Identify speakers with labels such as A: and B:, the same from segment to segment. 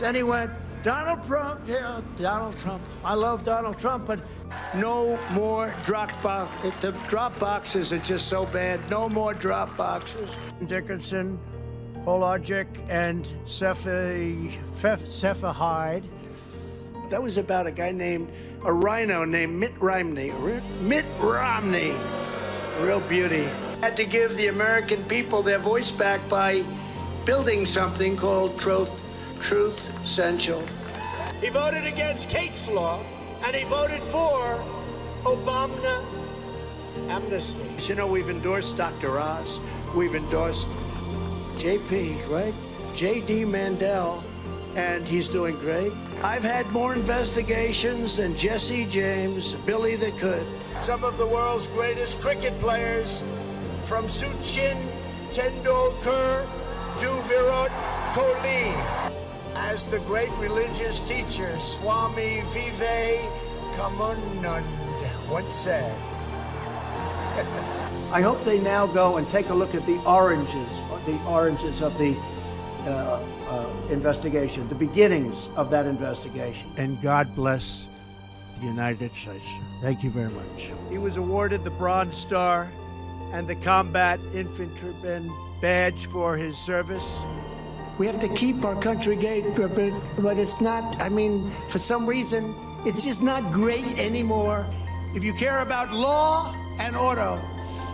A: Then he went, Donald Trump, yeah, Donald Trump. I love Donald Trump, but no more drop box. The drop boxes are just so bad. No more drop boxes. Dickinson, Hologic, and Cephahide. That was about a guy named, a rhino named Mitt Romney. Mitt Romney. Real beauty. Had to give the American people their voice back by building something called Truth Essential. He voted against Kate's Law, and he voted for Obama amnesty. You know, we've endorsed Dr. Oz. We've endorsed JP, right? J.D. Mandel, and he's doing great. I've had more investigations than Jesse James, Billy the Could. Some of the world's greatest cricket players, from Sachin Tendulkar to Virat Kohli. As the great religious teacher Swami Vivekananda once said. I hope they now go and take a look at the oranges of the investigation, the beginnings of that investigation. And God bless the United States. Thank you very much. He was awarded the Bronze Star and the Combat Infantryman Badge for his service. We have to keep our country gay, but it's not, I mean, for some reason, it's just not great anymore. If you care about law and order,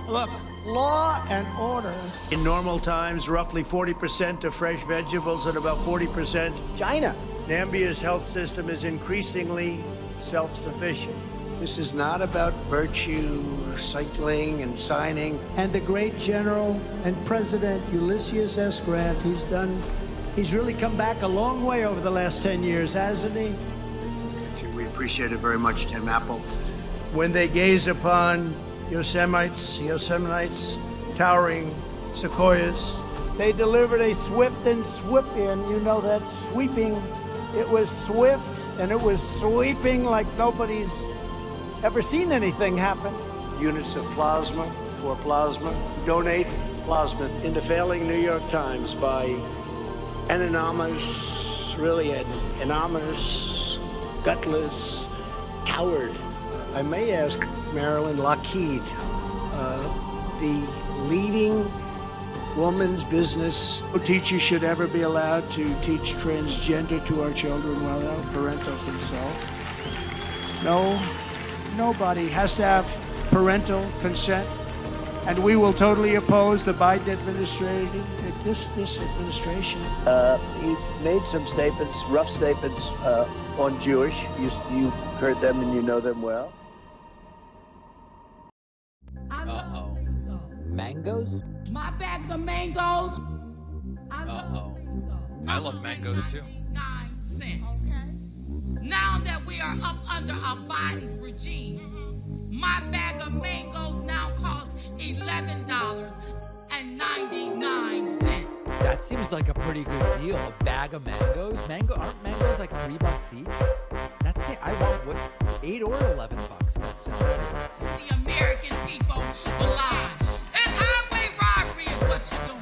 A: look, law and order. In normal times, roughly 40% of fresh vegetables and about 40% China. Nambia's health system is increasingly self-sufficient. This is not about virtue, cycling, and signing. And the great General and President Ulysses S. Grant, he's really come back a long way over the last 10 years, hasn't he? We appreciate it very much, Tim Apple. When they gaze upon Yosemite's towering sequoias, they delivered a swift and sweeping, you know that, sweeping. It was swift and it was sweeping like nobody's ever seen anything happen. Units of plasma for plasma. Donate plasma. In the failing New York Times by an anonymous, really an anonymous, gutless coward. I may ask Marilyn Lockheed, the leading woman's business. No teacher should ever be allowed to teach transgender to our children without parental consent. No, nobody has to have parental consent. And we will totally oppose the Biden administration. This administration.
B: He made some statements, rough statements on Jewish. You heard them and you know them well.
C: Uh-oh. Mangoes?
D: My bag of mangoes.
C: Uh-oh. I love mangoes too.
D: 9 cents. Okay. Now that we are up under a Biden's regime, my bag of mangoes now costs $11.99.
C: That seems like a pretty good deal. A bag of mangoes? Aren't mangoes like $3 each? That's it. I want what, $8 or $11? That sounds good.
D: The American people will lie. It's highway robbery is what you're doing.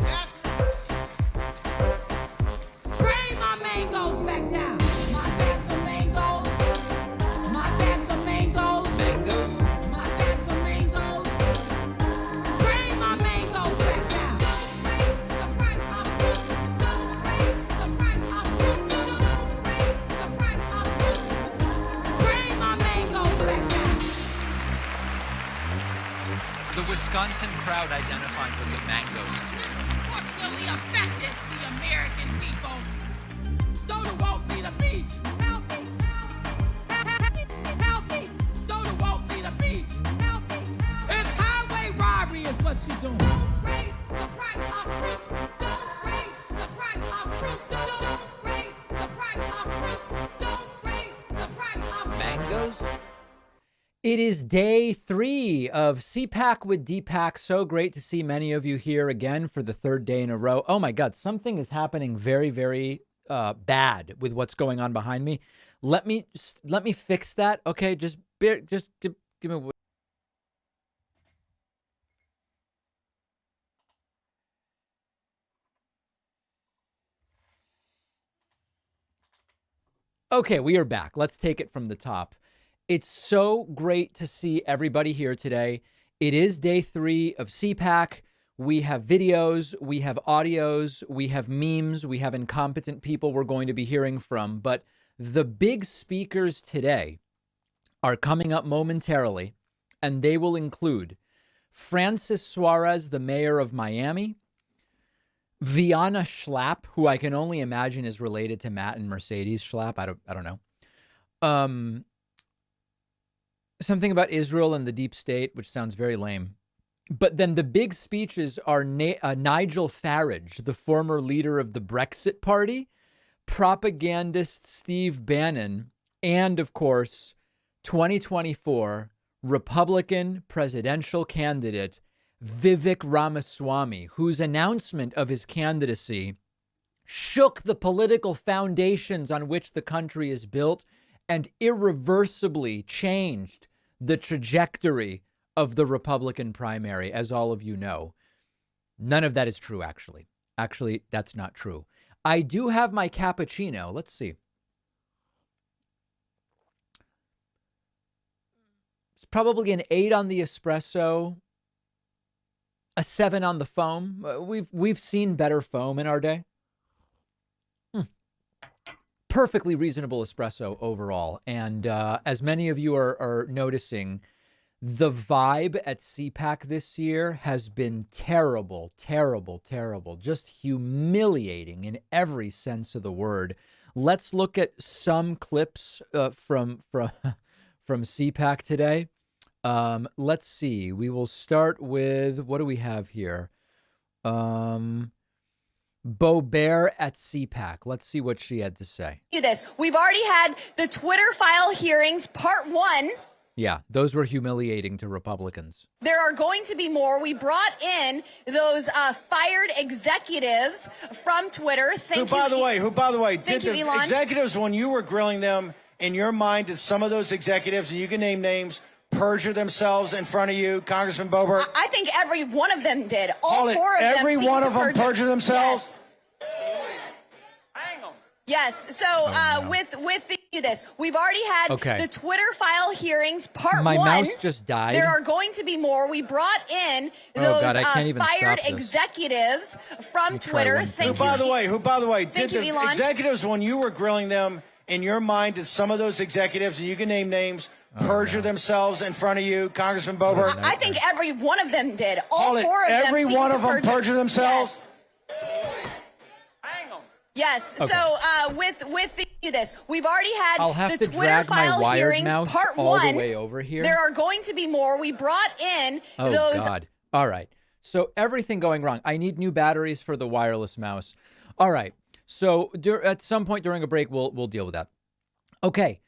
D: Bring my mangoes back down. My bag of mangoes. My bag of mangoes.
C: Mangoes?
D: My bag of mangoes. Bring my mangoes back down. Raise the price of fruit. Don't raise the price of fruit. Don't raise the price of fruit. Bring my mangoes back down.
C: The Wisconsin crowd identified with the mangoes.
D: Disproportionately affected the American people. Those who want me to be healthy, healthy. Those who want me to be healthy. It's highway robbery is what you're doing. Don't raise the price of fruit. Don't raise the price of fruit. Don't raise the price of fruit. Don't raise the price of fruit.
C: Mangoes? It is day 3 of CPAC with DPAC. So great to see many of you here again for the 3rd day in a row. Oh my God, something is happening very, very bad with what's going on behind me. Let me fix that. Okay, just give me. Okay, we are back. Let's take it from the top. It's so great to see everybody here today. It is day 3 of CPAC. We have videos, we have audios, we have memes, we have incompetent people we're going to be hearing from. But the big speakers today are coming up momentarily, and they will include Francis Suarez, the mayor of Miami, Viana Schlapp, who I can only imagine is related to Matt and Mercedes Schlapp. I don't know. Something about Israel and the deep state, which sounds very lame. But then the big speeches are Nigel Farage, the former leader of the Brexit Party, propagandist Steve Bannon, and of course, 2024 Republican presidential candidate Vivek Ramaswamy, whose announcement of his candidacy shook the political foundations on which the country is built and irreversibly changed the trajectory of the Republican primary, as all of you know. None of that is true, actually. Actually, that's not true. I do have my cappuccino. Let's see. It's probably an 8 on the espresso, a 7 on the foam. We've seen better foam in our day. Perfectly reasonable espresso overall. And as many of you are noticing, the vibe at CPAC this year has been terrible, terrible, terrible, just humiliating in every sense of the word. Let's look at some clips from CPAC today. Let's see. We will start with, what do we have here? Beaubert at CPAC. Let's see what she had to say.
E: We've already had the Twitter file hearings, part 1.
C: Yeah, those were humiliating to Republicans.
E: There are going to be more. We brought in those fired executives from Twitter.
F: Who, by the way,
E: Thank
F: did
E: you,
F: the
E: Elon.
F: executives, when you were grilling them, in your mind, did some of those executives, and you can name names, perjure themselves in front of you, Congressman Boebert?
E: I think every one of them did. All 4 of them.
F: Every
E: seemed
F: one
E: to
F: of them perjure themselves?
E: Yes. So we've already had the Twitter file hearings, part 1.
C: My mouse just died.
E: There are going to be more. We brought in those fired executives from Twitter.
F: Who, by the way,
E: Thank
F: did
E: you,
F: the
E: Elon.
F: executives, when you were grilling them, in your mind, did some of those executives, and you can name names, perjure themselves in front of you, Congressman Boebert?
E: I think every one of them did. All 4 of them.
F: Every one of them perjure themselves?
E: Yes. So we've already had
C: I'll have
E: the
C: to
E: Twitter
C: drag my
E: file
C: wired
E: hearings,
C: mouse
E: part
C: all
E: 1.
C: the way over here.
E: There are going to be more. We brought in
C: Oh,
E: those.
C: God. All right. So everything going wrong. I need new batteries for the wireless mouse. All right. So at some point during a break, we'll deal with that. Okay.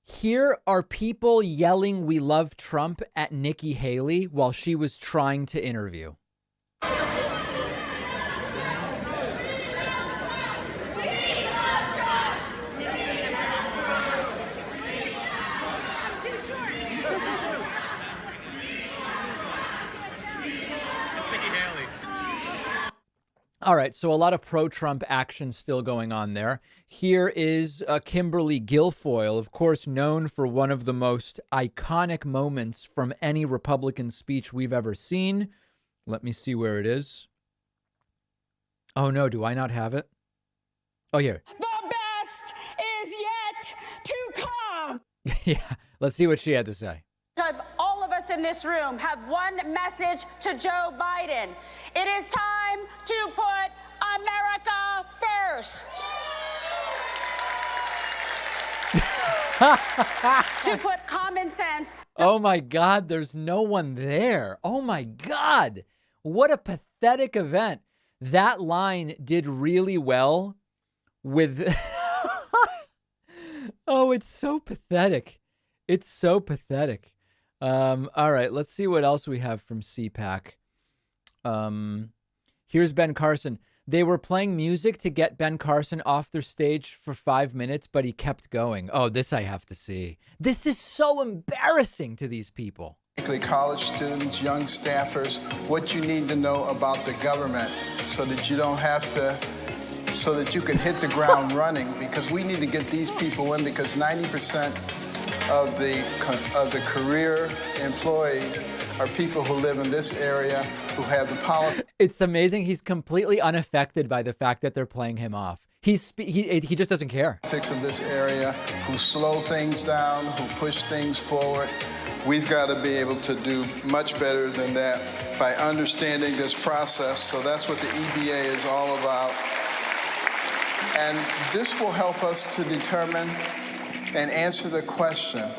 C: Here are people yelling "We love Trump" at Nikki Haley while she was trying to interview. All right, so a lot of pro-Trump action still going on there. Here is Kimberly Guilfoyle, of course, known for one of the most iconic moments from any Republican speech we've ever seen. Let me see where it is. Oh, no, do I not have it? Oh, here.
G: The best is yet to come.
C: Yeah, let's see what she had to say.
G: Because all of us in this room have one message to Joe Biden. It is time to put America first. To put common sense.
C: Oh, my God, there's no one there. Oh, my God. What a pathetic event. That line did really well with... Oh, it's so pathetic. It's so pathetic. All right, let's see what else we have from CPAC. Here's Ben Carson. They were playing music to get Ben Carson off their stage for 5 minutes, but he kept going. Oh, this I have to see. This is so embarrassing to these people.
H: Particularly college students, young staffers, what you need to know about the government so that you don't have to so that you can hit the ground running, because we need to get these people in, because 90% of the career employees are people who live in this area, who have the politics.
C: It's amazing. He's completely unaffected by the fact that they're playing him off. He just doesn't care.
H: Of this area, who slow things down, who push things forward. We've got to be able to do much better than that by understanding this process. So that's what the EBA is all about. And this will help us to determine and answer the question,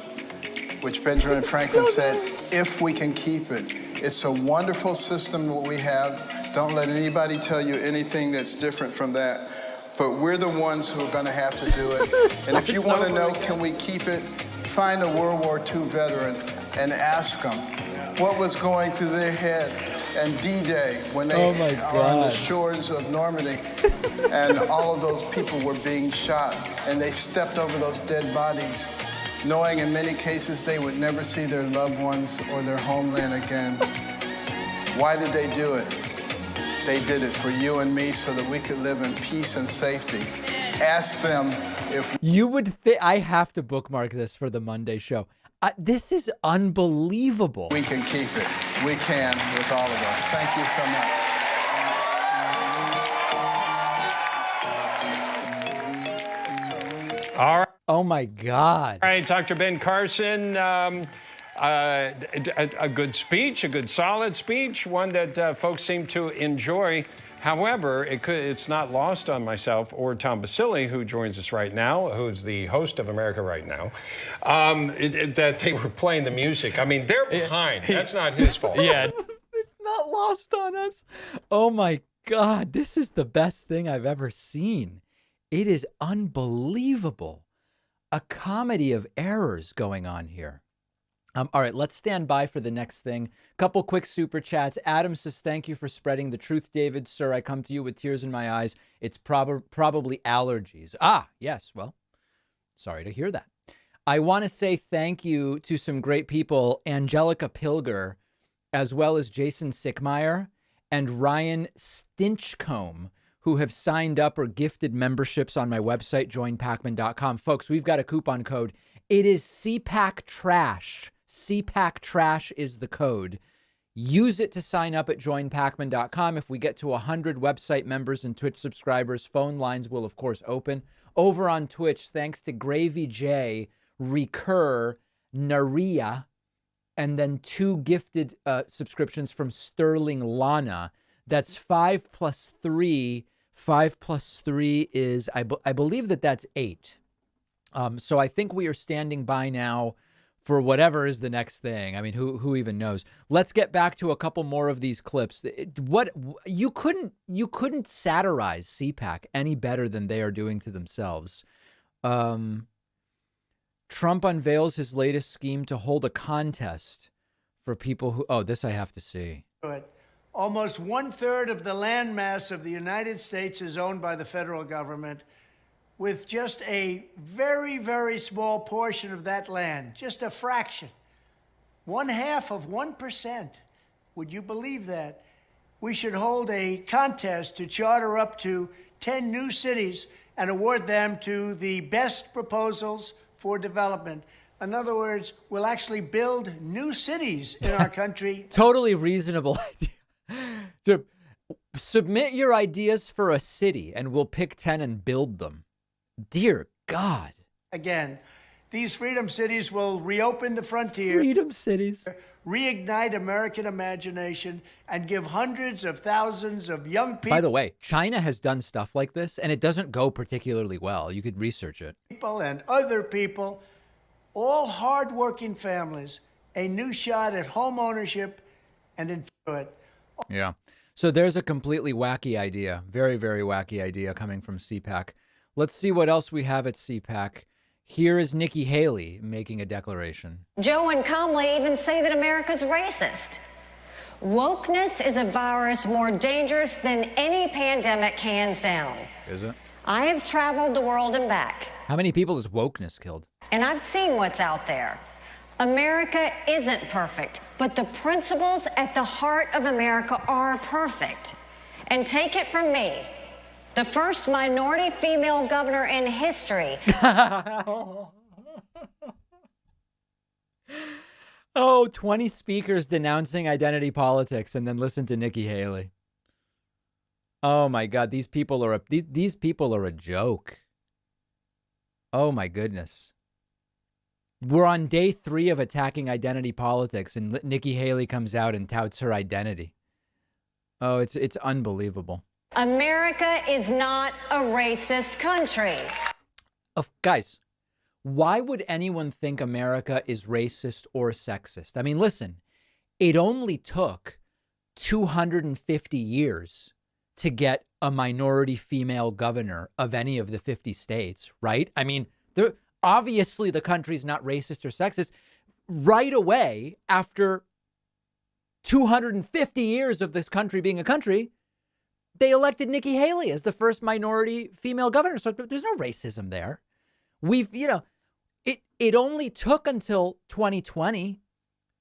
H: which Benjamin Franklin said, if we can keep it. It's a wonderful system that we have. Don't let anybody tell you anything that's different from that. But we're the ones who are going to have to do it. And if you want to know, can we keep it, find a World War II veteran and ask them what was going through their head. And D-Day, when they are on the shores of Normandy, and all of those people were being shot, and they stepped over those dead bodies, knowing in many cases they would never see their loved ones or their homeland again. Why did they do it? They did it for you and me so that we could live in peace and safety. Ask them if...
C: You would think... I have to bookmark this for the Monday show. This is unbelievable.
H: We can keep it. We can with all of us. Thank you so much.
I: All right.
C: Oh, my God.
I: All right, Dr. Ben Carson, a good speech, a good solid speech, one that folks seem to enjoy. However, it's not lost on myself or Tom Basile, who joins us right now, who's the host of America Right Now, that they were playing the music. I mean, they're behind. That's not his fault.
C: Yeah. It's not lost on us. Oh, my God. This is the best thing I've ever seen. It is unbelievable. A comedy of errors going on here. All right, let's stand by for the next thing. Couple quick super chats. Adam says, thank you for spreading the truth, David. Sir, I come to you with tears in my eyes. It's probably allergies. Ah, yes. Well, sorry to hear that. I want to say thank you to some great people, Angelica Pilger, as well as Jason Sickmeyer and Ryan Stinchcombe, who have signed up or gifted memberships on my website, joinpacman.com. Folks, we've got a coupon code. It is CPAC Trash. CPAC Trash is the code. Use it to sign up at joinpacman.com. If we get to 100 website members and Twitch subscribers, phone lines will, of course, open. Over on Twitch, thanks to Gravy J, Recur, Naria, and then 2 gifted subscriptions from Sterling Lana. That's 5 plus 3. 5 plus 3 is, I believe that's 8. So I think we are standing by now for whatever is the next thing. I mean, who even knows? Let's get back to a couple more of these clips. You couldn't satirize CPAC any better than they are doing to themselves. Trump unveils his latest scheme to hold a contest for people who... Oh, this I have to see.
A: Almost 1/3 of the landmass of the United States is owned by the federal government, with just a very, very small portion of that land, just a fraction, 1/2 of 1%. Would you believe that? We should hold a contest to charter up to 10 new cities and award them to the best proposals for development. In other words, we'll actually build new cities in our country.
C: Totally reasonable idea. To submit your ideas for a city and we'll pick 10 and build them. Dear God.
A: Again, these freedom cities will reopen the frontier.
C: Freedom cities.
A: Reignite American imagination and give hundreds of thousands of young people.
C: By the way, China has done stuff like this and it doesn't go particularly well. You could research it.
A: People and other people, all hardworking families, a new shot at home ownership and in it.
C: Yeah. So there's a completely wacky idea. Very, very wacky idea coming from CPAC. Let's see what else we have at CPAC. Here is Nikki Haley making a declaration.
J: Joe and Kamala even say that America's racist. Wokeness is a virus more dangerous than any pandemic, hands down.
C: Is it?
J: I have traveled the world and back.
C: How many people has wokeness killed?
J: And I've seen what's out there. America isn't perfect, but the principles at the heart of America are perfect. And take it from me, The first minority female governor in history.
C: Oh, 20 speakers denouncing identity politics, and then listen to Nikki Haley. Oh my God, these people are these people are a joke. Oh my goodness. We're on day 3 of attacking identity politics, and Nikki Haley comes out and touts her identity. Oh, it's unbelievable.
J: America is not a racist country.
C: Guys, why would anyone think America is racist or sexist? I mean, listen, it only took 250 years to get a minority female governor of any of the 50 states, right? I mean, obviously the country's not racist or sexist. Right away, after 250 years of this country being a country, they elected Nikki Haley as the first minority female governor. So there's no racism there. It only took until 2020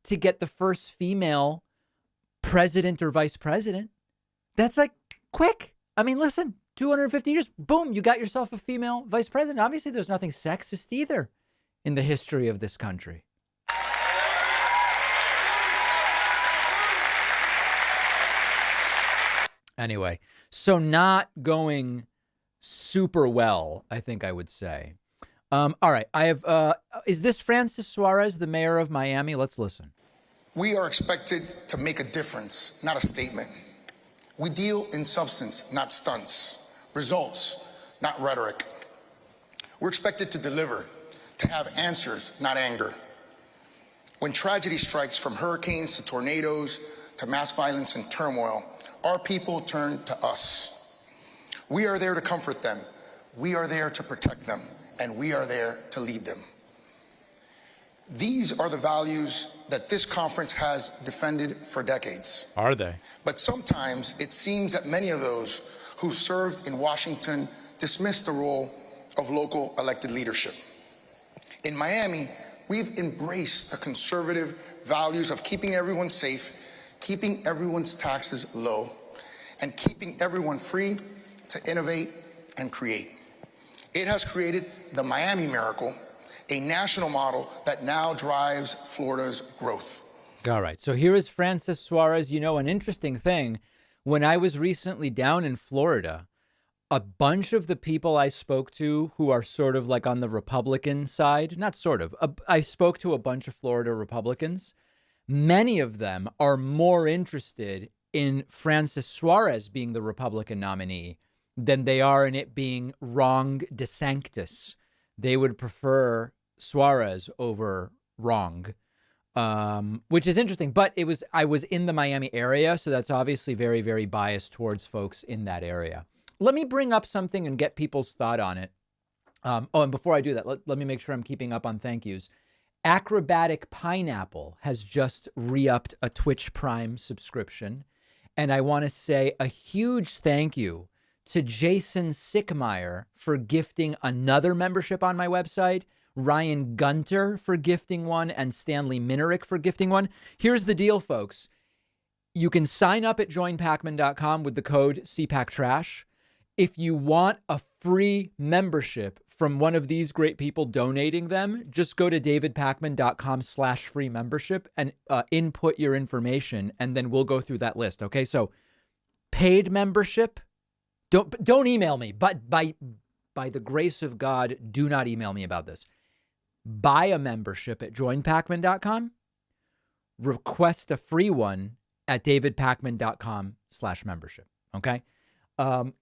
C: to get the first female president or vice president. That's like quick. I mean, listen, 250 years, boom, you got yourself a female vice president. Obviously, there's nothing sexist either in the history of this country. Anyway, so not going super well, I think I would say. All right, I have, is this Francis Suarez, the mayor of Miami? Let's listen.
K: We are expected to make a difference, not a statement. We deal in substance, not stunts. Results, not rhetoric. We're expected to deliver, to have answers, not anger. When tragedy strikes, from hurricanes to tornadoes to mass violence and turmoil, our people turn to us. We are there to comfort them. We are there to protect them. And we are there to lead them. These are the values that this conference has defended for decades.
C: Are they?
K: But sometimes it seems that many of those who served in Washington dismiss the role of local elected leadership. In Miami, we've embraced the conservative values of keeping everyone safe, keeping everyone's taxes low, and keeping everyone free to innovate and create. It has created the Miami Miracle, a national model that now drives Florida's growth.
C: All right. So here is Francis Suarez. You know, an interesting thing, when I was recently down in Florida, a bunch of the people I spoke to who are sort of like on the Republican side, not sort of, I spoke to a bunch of Florida Republicans. Many of them are more interested in Francis Suarez being the Republican nominee than they are in it being Ron DeSantis. They would prefer Suarez over Ron, which is interesting. But I was in the Miami area, so that's obviously very, very biased towards folks in that area. Let me bring up something and get people's thought on it. And before I do that, let me make sure I'm keeping up on thank yous. Acrobatic Pineapple has just re-upped a Twitch Prime subscription. And I want to say a huge thank you to Jason Sickmeyer for gifting another membership on my website, Ryan Gunter for gifting one, and Stanley Minerick for gifting one. Here's the deal, folks. You can sign up at joinpacman.com with the code CPACTrash. If you want a free membership from one of these great people donating them, just go to davidpacman.com/free membership and input your information, and then we'll go through that list. Okay, so paid membership. Don't email me, but by the grace of God, do not email me about this. Buy a membership at joinpacman.com. Request a free one at davidpacman.com/membership. Okay.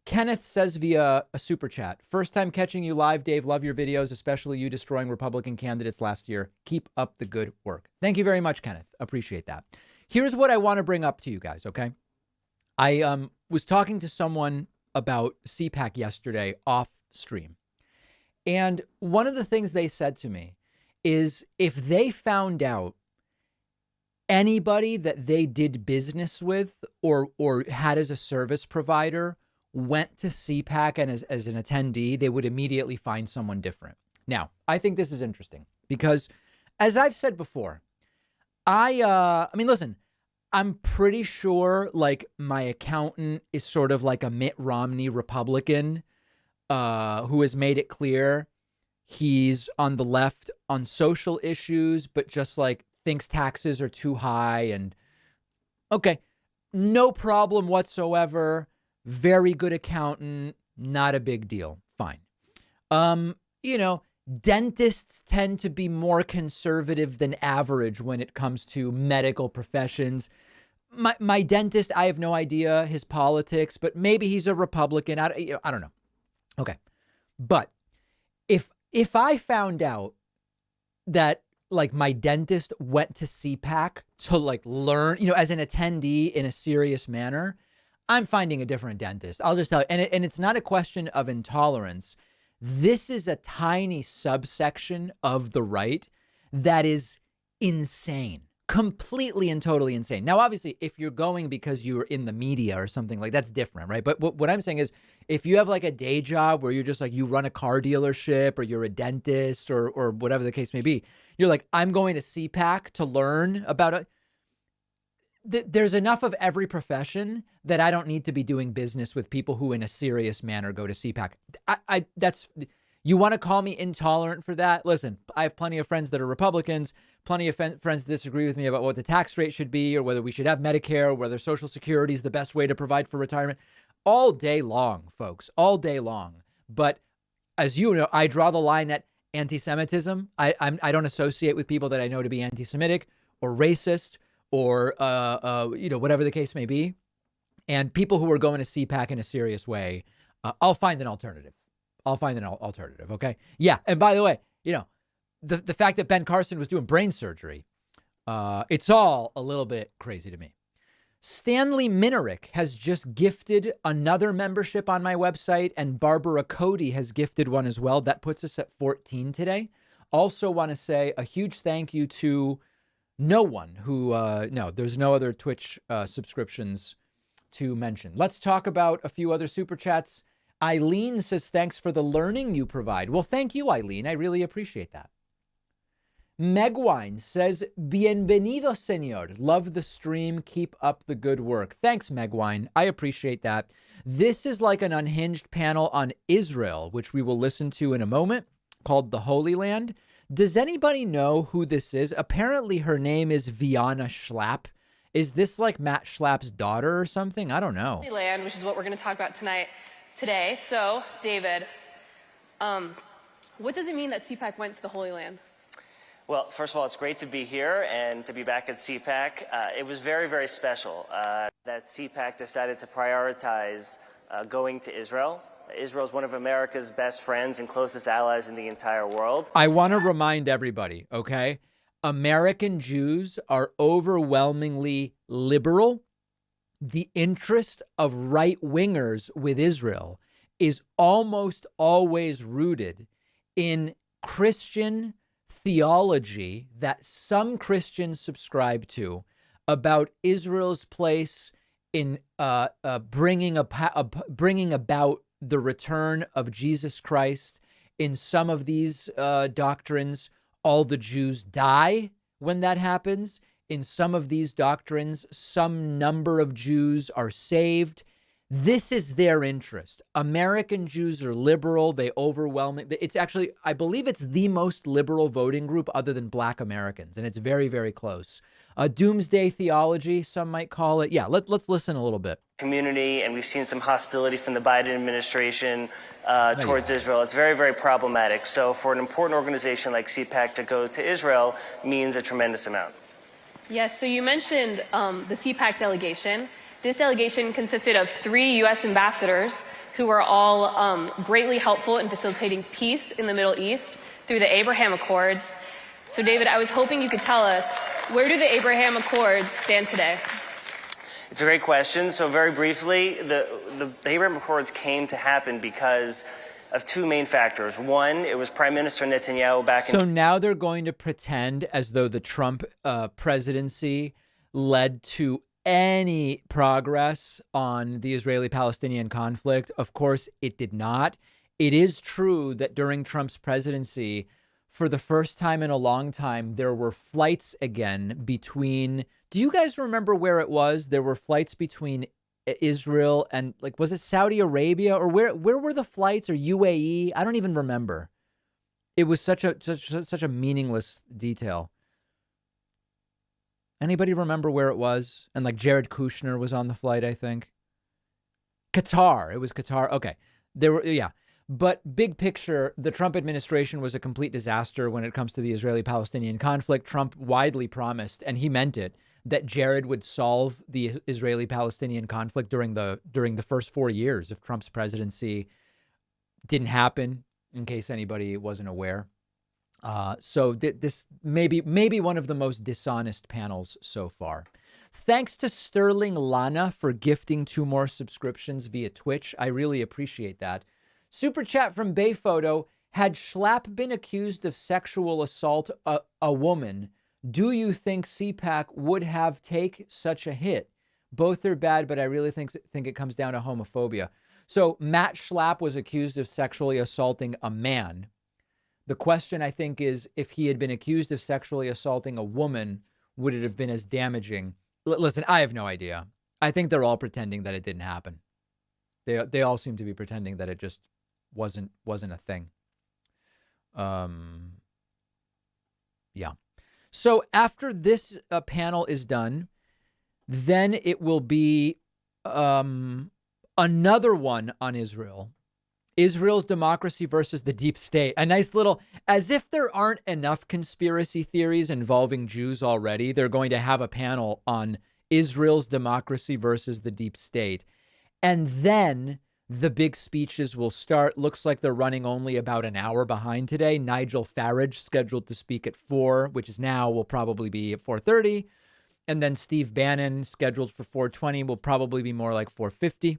C: Kenneth says via a super chat, first time catching you live, Dave. Love your videos, especially you destroying Republican candidates last year. Keep up the good work. Thank you very much, Kenneth. Appreciate that. Here's what I want to bring up to you guys. Okay. I was talking to someone about CPAC yesterday off stream. And one of the things they said to me is if they found out anybody that they did business with or had as a service provider went to CPAC and as an attendee, they would immediately find someone different. Now, I think this is interesting because, as I've said before, I mean, listen, I'm pretty sure like my accountant is sort of like a Mitt Romney Republican who has made it clear he's on the left on social issues, but just like thinks taxes are too high. And okay, no problem whatsoever. Very good accountant. Not a big deal. Fine. Dentists tend to be more conservative than average when it comes to medical professions. My dentist, I have no idea his politics, but maybe he's a Republican. I don't know. Okay. But if I found out that like my dentist went to CPAC to like learn, as an attendee in a serious manner, I'm finding a different dentist. I'll just tell you. And it's not a question of intolerance. This is a tiny subsection of the right that is insane, completely and totally insane. Now, obviously, if you're going because you're in the media or something like that's different, right? But what I'm saying is if you have like a day job where you're just like you run a car dealership or you're a dentist or whatever the case may be, you're like, I'm going to CPAC to learn about it. There's enough of every profession that I don't need to be doing business with people who in a serious manner go to CPAC. You want to call me intolerant for that? Listen, I have plenty of friends that are Republicans, plenty of friends that disagree with me about what the tax rate should be or whether we should have Medicare or whether Social Security is the best way to provide for retirement all day long, folks, all day long. But as you know, I draw the line at anti-Semitism. I don't associate with people that I know to be anti-Semitic or racist or, whatever the case may be. And people who are going to CPAC in a serious way, I'll find an alternative. Okay. Yeah. And by the way, the fact that Ben Carson was doing brain surgery, it's all a little bit crazy to me. Stanley Minerick has just gifted another membership on my website, and Barbara Cody has gifted one as well. That puts us at 14 today. Also want to say a huge thank you to no one who, there's no other Twitch subscriptions to mention. Let's talk about a few other super chats. Eileen says, thanks for the learning you provide. Well, thank you, Eileen. I really appreciate that. Megwine says, bienvenido, señor. Love the stream. Keep up the good work. Thanks, Megwine. I appreciate that. This is like an unhinged panel on Israel, which we will listen to in a moment, called The Holy Land. Does anybody know who this is? Apparently her name is Viana Schlapp. Is this like Matt Schlapp's daughter or something? I don't know.
L: Holy Land, which is what we're going to talk about today. So, David, what does it mean that CPAC went to the Holy Land?
M: Well, first of all, it's great to be here and to be back at CPAC. It was very, very special that CPAC decided to prioritize going to Israel. Israel is one of America's best friends and closest allies in the entire world.
C: I want to remind everybody, okay? American Jews are overwhelmingly liberal. The interest of right-wingers with Israel is almost always rooted in Christian theology that some Christians subscribe to about Israel's place in bringing about the return of Jesus Christ. In some of these doctrines, all the Jews die when that happens. In some of these doctrines, some number of Jews are saved. This is their interest. American Jews are liberal. They overwhelmingly, it's actually, I believe it's the most liberal voting group other than Black Americans. And it's very, very close. Doomsday theology, some might call it. Yeah, let's listen a little bit.
M: Community, and we've seen some hostility from the Biden administration towards Israel. It's very, very problematic. So for an important organization like CPAC to go to Israel means a tremendous amount.
L: Yes, so you mentioned the CPAC delegation. This delegation consisted of 3 U.S. ambassadors who were all greatly helpful in facilitating peace in the Middle East through the Abraham Accords. So, David, I was hoping you could tell us, where do the Abraham Accords stand today?
M: It's a great question. So very briefly, the Abraham Accords came to happen because of 2 main factors. One, it was Prime Minister Netanyahu back in...
C: So now they're going to pretend as though the Trump presidency led to any progress on the Israeli-Palestinian conflict. Of course, it did not. It is true that during Trump's presidency, for the first time in a long time, there were flights again between, do you guys remember where it was? There were flights between Israel and, like, was it Saudi Arabia, or where were the flights, or UAE? I don't even remember. It was such a meaningless detail. Anybody remember where it was? And like Jared Kushner was on the flight, I think. Qatar. It was Qatar. Okay. There were, yeah. But big picture, the Trump administration was a complete disaster when it comes to the Israeli-Palestinian conflict. Trump widely promised, and he meant it, that Jared would solve the Israeli-Palestinian conflict during the first 4 years of Trump's presidency. Didn't happen, in case anybody wasn't aware. So this may be one of the most dishonest panels so far. Thanks to Sterling Lana for gifting 2 more subscriptions via Twitch. I really appreciate that. Super chat from Bayphoto. Had Schlapp been accused of sexual assault a woman, do you think CPAC would have take such a hit? Both are bad, but I really think it comes down to homophobia. So Matt Schlapp was accused of sexually assaulting a man. The question, I think, is if he had been accused of sexually assaulting a woman, would it have been as damaging? Listen, I have no idea. I think they're all pretending that it didn't happen. They all seem to be pretending that it just wasn't a thing. Yeah. So after this panel is done, then it will be another one on Israel. Israel's democracy versus the deep state. A nice little, as if there aren't enough conspiracy theories involving Jews already, they're going to have a panel on Israel's democracy versus the deep state. And then the big speeches will start. Looks like they're running only about an hour behind today. Nigel Farage scheduled to speak at 4, which is now, will probably be at 4:30. And then Steve Bannon scheduled for 4:20, will probably be more like 4:50.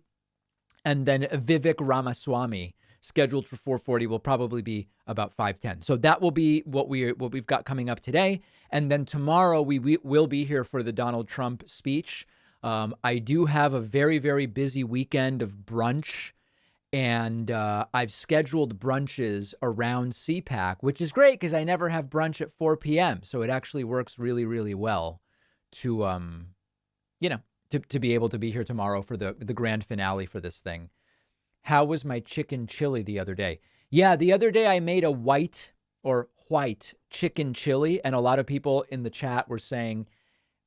C: And then Vivek Ramaswamy scheduled for 4:40 will probably be about 5:10. So that will be what we've got coming up today. And then tomorrow we will be here for the Donald Trump speech. I do have a very, very busy weekend of brunch, and I've scheduled brunches around CPAC, which is great because I never have brunch at 4 p.m. So it actually works really, really well to, to be able to be here tomorrow for the grand finale for this thing. How was my chicken chili the other day? Yeah, the other day I made a white chicken chili, and a lot of people in the chat were saying,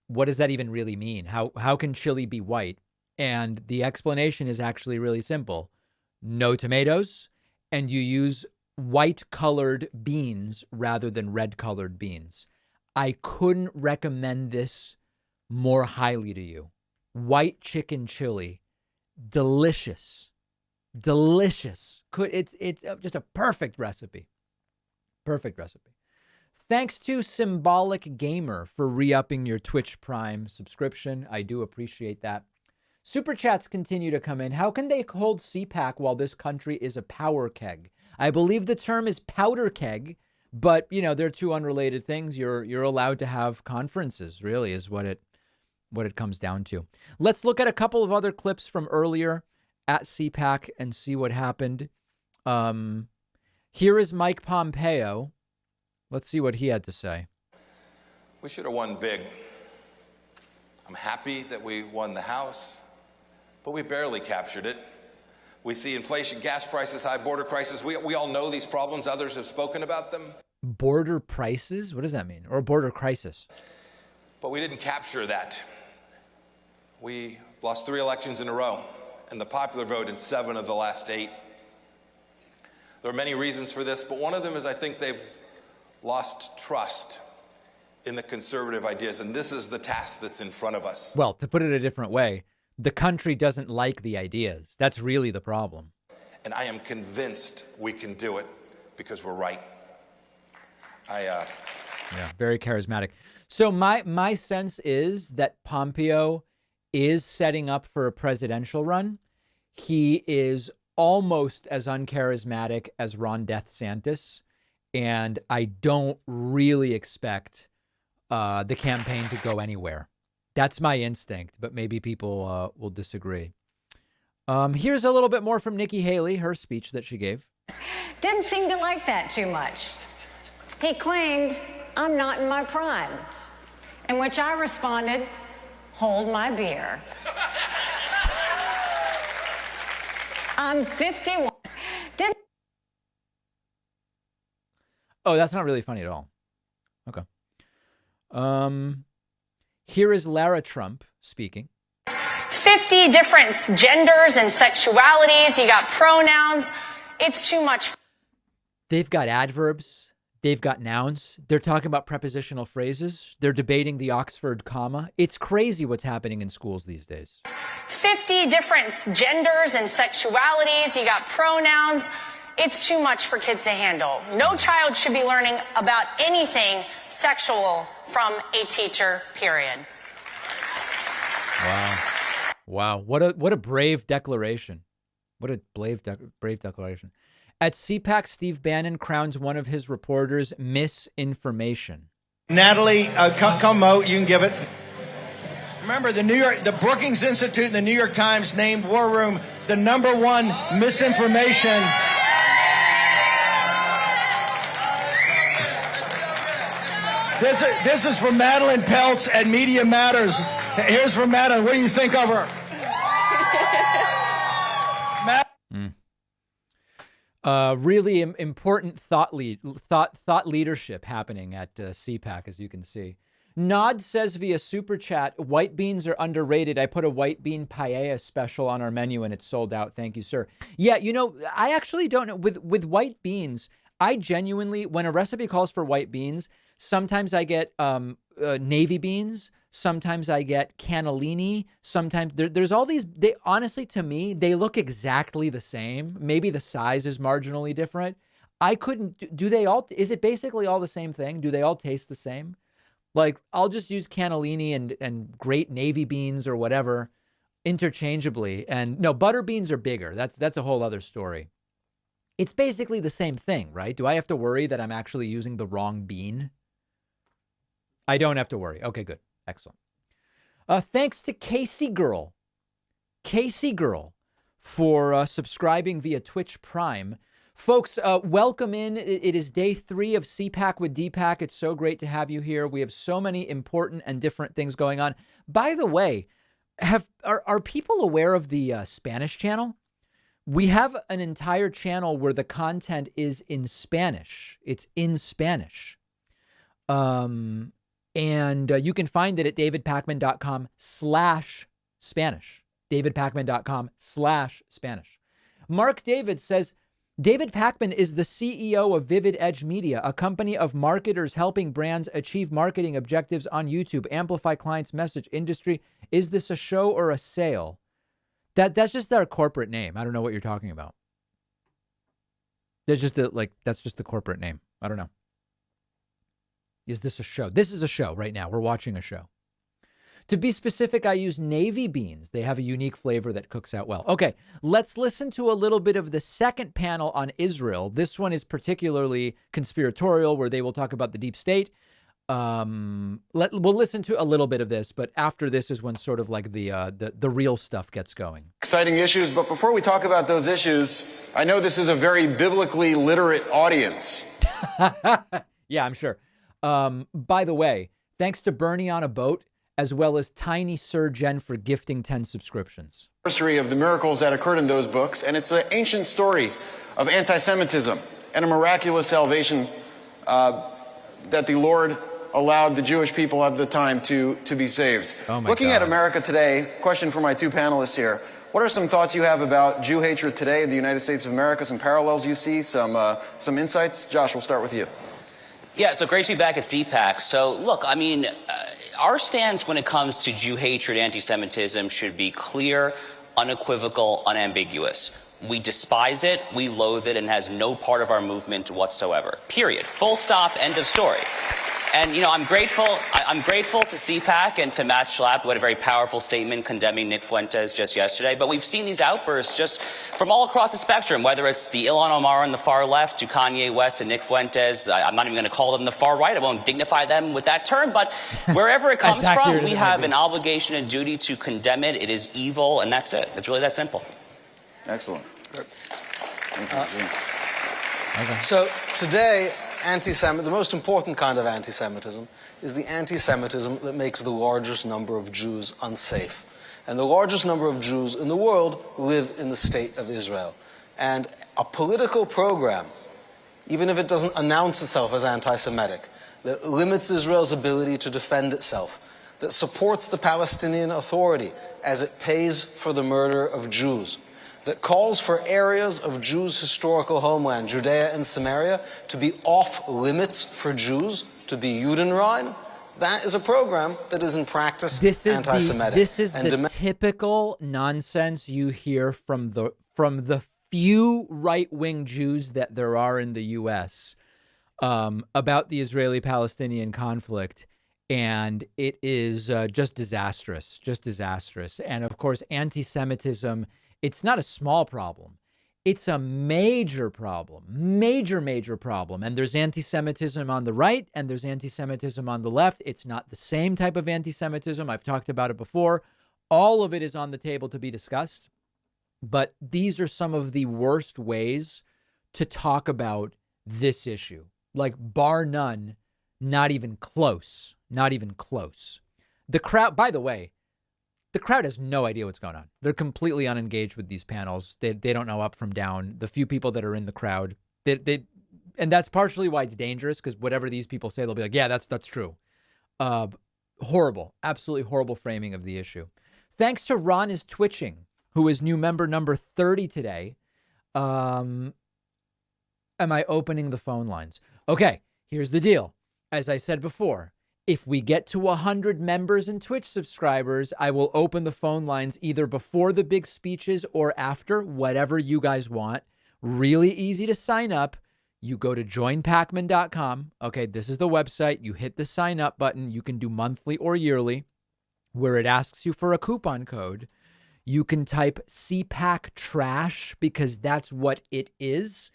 C: what does that even really mean? How can chili be white? And the explanation is actually really simple. No tomatoes, and you use white colored beans rather than red colored beans. I couldn't recommend this more highly to you. White chicken chili, delicious. It's just a perfect recipe. Perfect recipe. Thanks to Symbolic Gamer for re-upping your Twitch Prime subscription. I do appreciate that. Super chats continue to come in. How can they hold CPAC while this country is a power keg? I believe the term is powder keg, but they're two unrelated things. You're allowed to have conferences, really, is what it comes down to. Let's look at a couple of other clips from earlier at CPAC and see what happened. Here is Mike Pompeo. Let's see what he had to say.
N: We should have won big. I'm happy that we won the House, but we barely captured it. We see inflation, gas prices, high border crisis. We all know these problems. Others have spoken about them.
C: Border prices? What does that mean? Or border crisis?
N: But we didn't capture that. We lost 3 elections in a row, and the popular vote in 7 of the last 8. There are many reasons for this, but one of them is I think they've lost trust in the conservative ideas, and this is the task that's in front of us.
C: Well, to put it a different way, the country doesn't like the ideas. That's really the problem.
N: And I am convinced we can do it because we're right. Yeah,
C: very charismatic. So my sense is that Pompeo is setting up for a presidential run. He is almost as uncharismatic as Ron DeSantis, and I don't really expect the campaign to go anywhere. That's my instinct, but maybe people will disagree. Here's a little bit more from Nikki Haley, her speech that she gave.
J: Didn't seem to like that too much. He claimed I'm not in my prime, in which I responded, hold my beer. I'm 51.
C: Oh, that's not really funny at all. Okay. Here is Lara Trump speaking.
G: 50 different genders and sexualities. You got pronouns. It's too much.
C: They've got adverbs. They've got nouns. They're talking about prepositional phrases. They're debating the Oxford comma. It's crazy what's happening in schools these days.
G: 50 different genders and sexualities. You got pronouns. It's too much for kids to handle. No child should be learning about anything sexual from a teacher, period.
C: Wow. Wow. What a brave declaration. What a brave declaration. At CPAC, Steve Bannon crowns one of his reporters misinformation.
F: Natalie, come out. You can give it. Remember, the Brookings Institute and the New York Times named War Room the #1 misinformation. This is from Madeline Peltz at Media Matters. Here's from Madeline. What do you think of her?
C: Really important thought leadership happening at CPAC, as you can see. Nod says via Super Chat, white beans are underrated. I put a white bean paella special on our menu and it's sold out. Thank you, sir. Yeah, you know, I actually don't know. With white beans, I genuinely, when a recipe calls for white beans, sometimes I get navy beans. Sometimes I get cannellini. Sometimes there's all these. They honestly, to me, they look exactly the same. Maybe the size is marginally different. I couldn't. Do they all? Is it basically all the same thing? Do they all taste the same? Like, I'll just use cannellini and great navy beans or whatever interchangeably. And no, butter beans are bigger. That's a whole other story. It's basically the same thing, right? Do I have to worry that I'm actually using the wrong bean? I don't have to worry. Okay, good. Excellent. Thanks to Casey Girl, for subscribing via Twitch Prime. Folks, welcome in. It is day 3 of CPAC with DPAC. It's so great to have you here. We have so many important and different things going on. By the way, are people aware of the Spanish channel? We have an entire channel where the content is in Spanish. It's in Spanish. And you can find it at davidpakman.com/Spanish. davidpakman.com/Spanish. Mark David says, David Pakman is the CEO of Vivid Edge Media, a company of marketers helping brands achieve marketing objectives on YouTube, amplify clients' message. Industry, is this a show or a sale? That's just their corporate name. I don't know what you're talking about. That's just the corporate name. I don't know. Is this a show? This is a show right now. We're watching a show. To be specific, I use navy beans. They have a unique flavor that cooks out well. Okay, let's listen to a little bit of the second panel on Israel. This one is particularly conspiratorial, where they will talk about the deep state. We'll listen to a little bit of this, but after this is when sort of like the real stuff gets going.
O: Exciting issues, but before we talk about those issues, I know this is a very biblically literate audience.
C: Yeah, I'm sure. By the way, thanks to Bernie on a Boat, as well as Tiny Sir Jen for gifting 10 subscriptions.
O: Anniversary of the miracles that occurred in those books, and it's an ancient story of anti-Semitism and a miraculous salvation that the Lord allowed the Jewish people of the time to be saved.
C: Oh my
O: Looking
C: God.
O: at America today, question for my two panelists here. What are some thoughts you have about Jew hatred today in the United States of America? Some parallels you see, some insights? Josh, we'll start with you.
P: Yeah, so great to be back at CPAC. So, look, I mean, our stance when it comes to Jew hatred, anti-Semitism should be clear, unequivocal, unambiguous. We despise it, we loathe it, and has no part of our movement whatsoever. Period. Full stop, end of story. And, you know, I'm grateful to CPAC and to Matt Schlapp, who had a very powerful statement condemning Nick Fuentes just yesterday. But we've seen these outbursts just from all across the spectrum, whether it's the Ilhan Omar on the far left to Kanye West and Nick Fuentes. I'm not even going to call them the far right. I won't dignify them with that term. But wherever it comes from, we have an obligation and duty to condemn it. It is evil, and that's it. It's really that simple.
O: Excellent.
Q: So today, the most important kind of anti-Semitism is the anti-Semitism that makes the largest number of Jews unsafe. And the largest number of Jews in the world live in the state of Israel. And a political program, even if it doesn't announce itself as anti-Semitic, that limits Israel's ability to defend itself, that supports the Palestinian Authority as it pays for the murder of Jews, that calls for areas of Jews' historical homeland, Judea and Samaria, to be off limits for Jews, to be Judenrein. That is a program that is in practice anti-Semitic.
C: This is the typical nonsense you hear from the few right-wing Jews that there are in the U.S. About the Israeli-Palestinian conflict. And it is just disastrous. And of course, anti-Semitism, it's not a small problem. It's a major problem, major problem. And there's anti-Semitism on the right and there's anti-Semitism on the left. It's not the same type of anti-Semitism. I've talked about it before. All of it is on the table to be discussed. But these are some of the worst ways to talk about this issue. Like, bar none, not even close. Not even close. The crowd, by the way, the crowd has no idea what's going on. They're completely unengaged with these panels. They don't know up from down. The few people that are in the crowd, and that's partially why it's dangerous, because whatever these people say, they'll be like, yeah, that's true. Horrible, absolutely horrible framing of the issue. Thanks to Ron is Twitching, who is new member number 30 today. Am I opening the phone lines? Okay, here's the deal. As I said before, if we get to 100 members and Twitch subscribers, I will open the phone lines either before the big speeches or after, whatever you guys want. Really easy to sign up. You go to joinpacman.com. Okay, this is the website. You hit the sign up button. You can do monthly or yearly, where it asks you for a coupon code. You can type CPAC trash because that's what it is.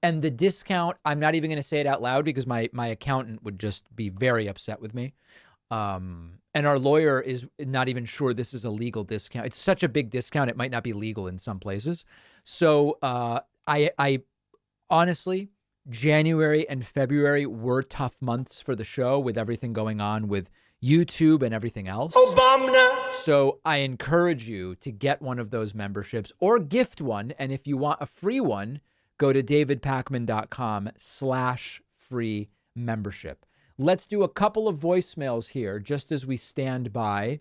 C: And the discount, I'm not even going to say it out loud because my accountant would just be very upset with me. And our lawyer is not even sure this is a legal discount. It's such a big discount, it might not be legal in some places. So I honestly, January and February were tough months for the show with everything going on with YouTube and everything else. Obama. So I encourage you to get one of those memberships or gift one. And if you want a free one, go to davidpacman.com/free membership. Let's do a couple of voicemails here just as we stand by.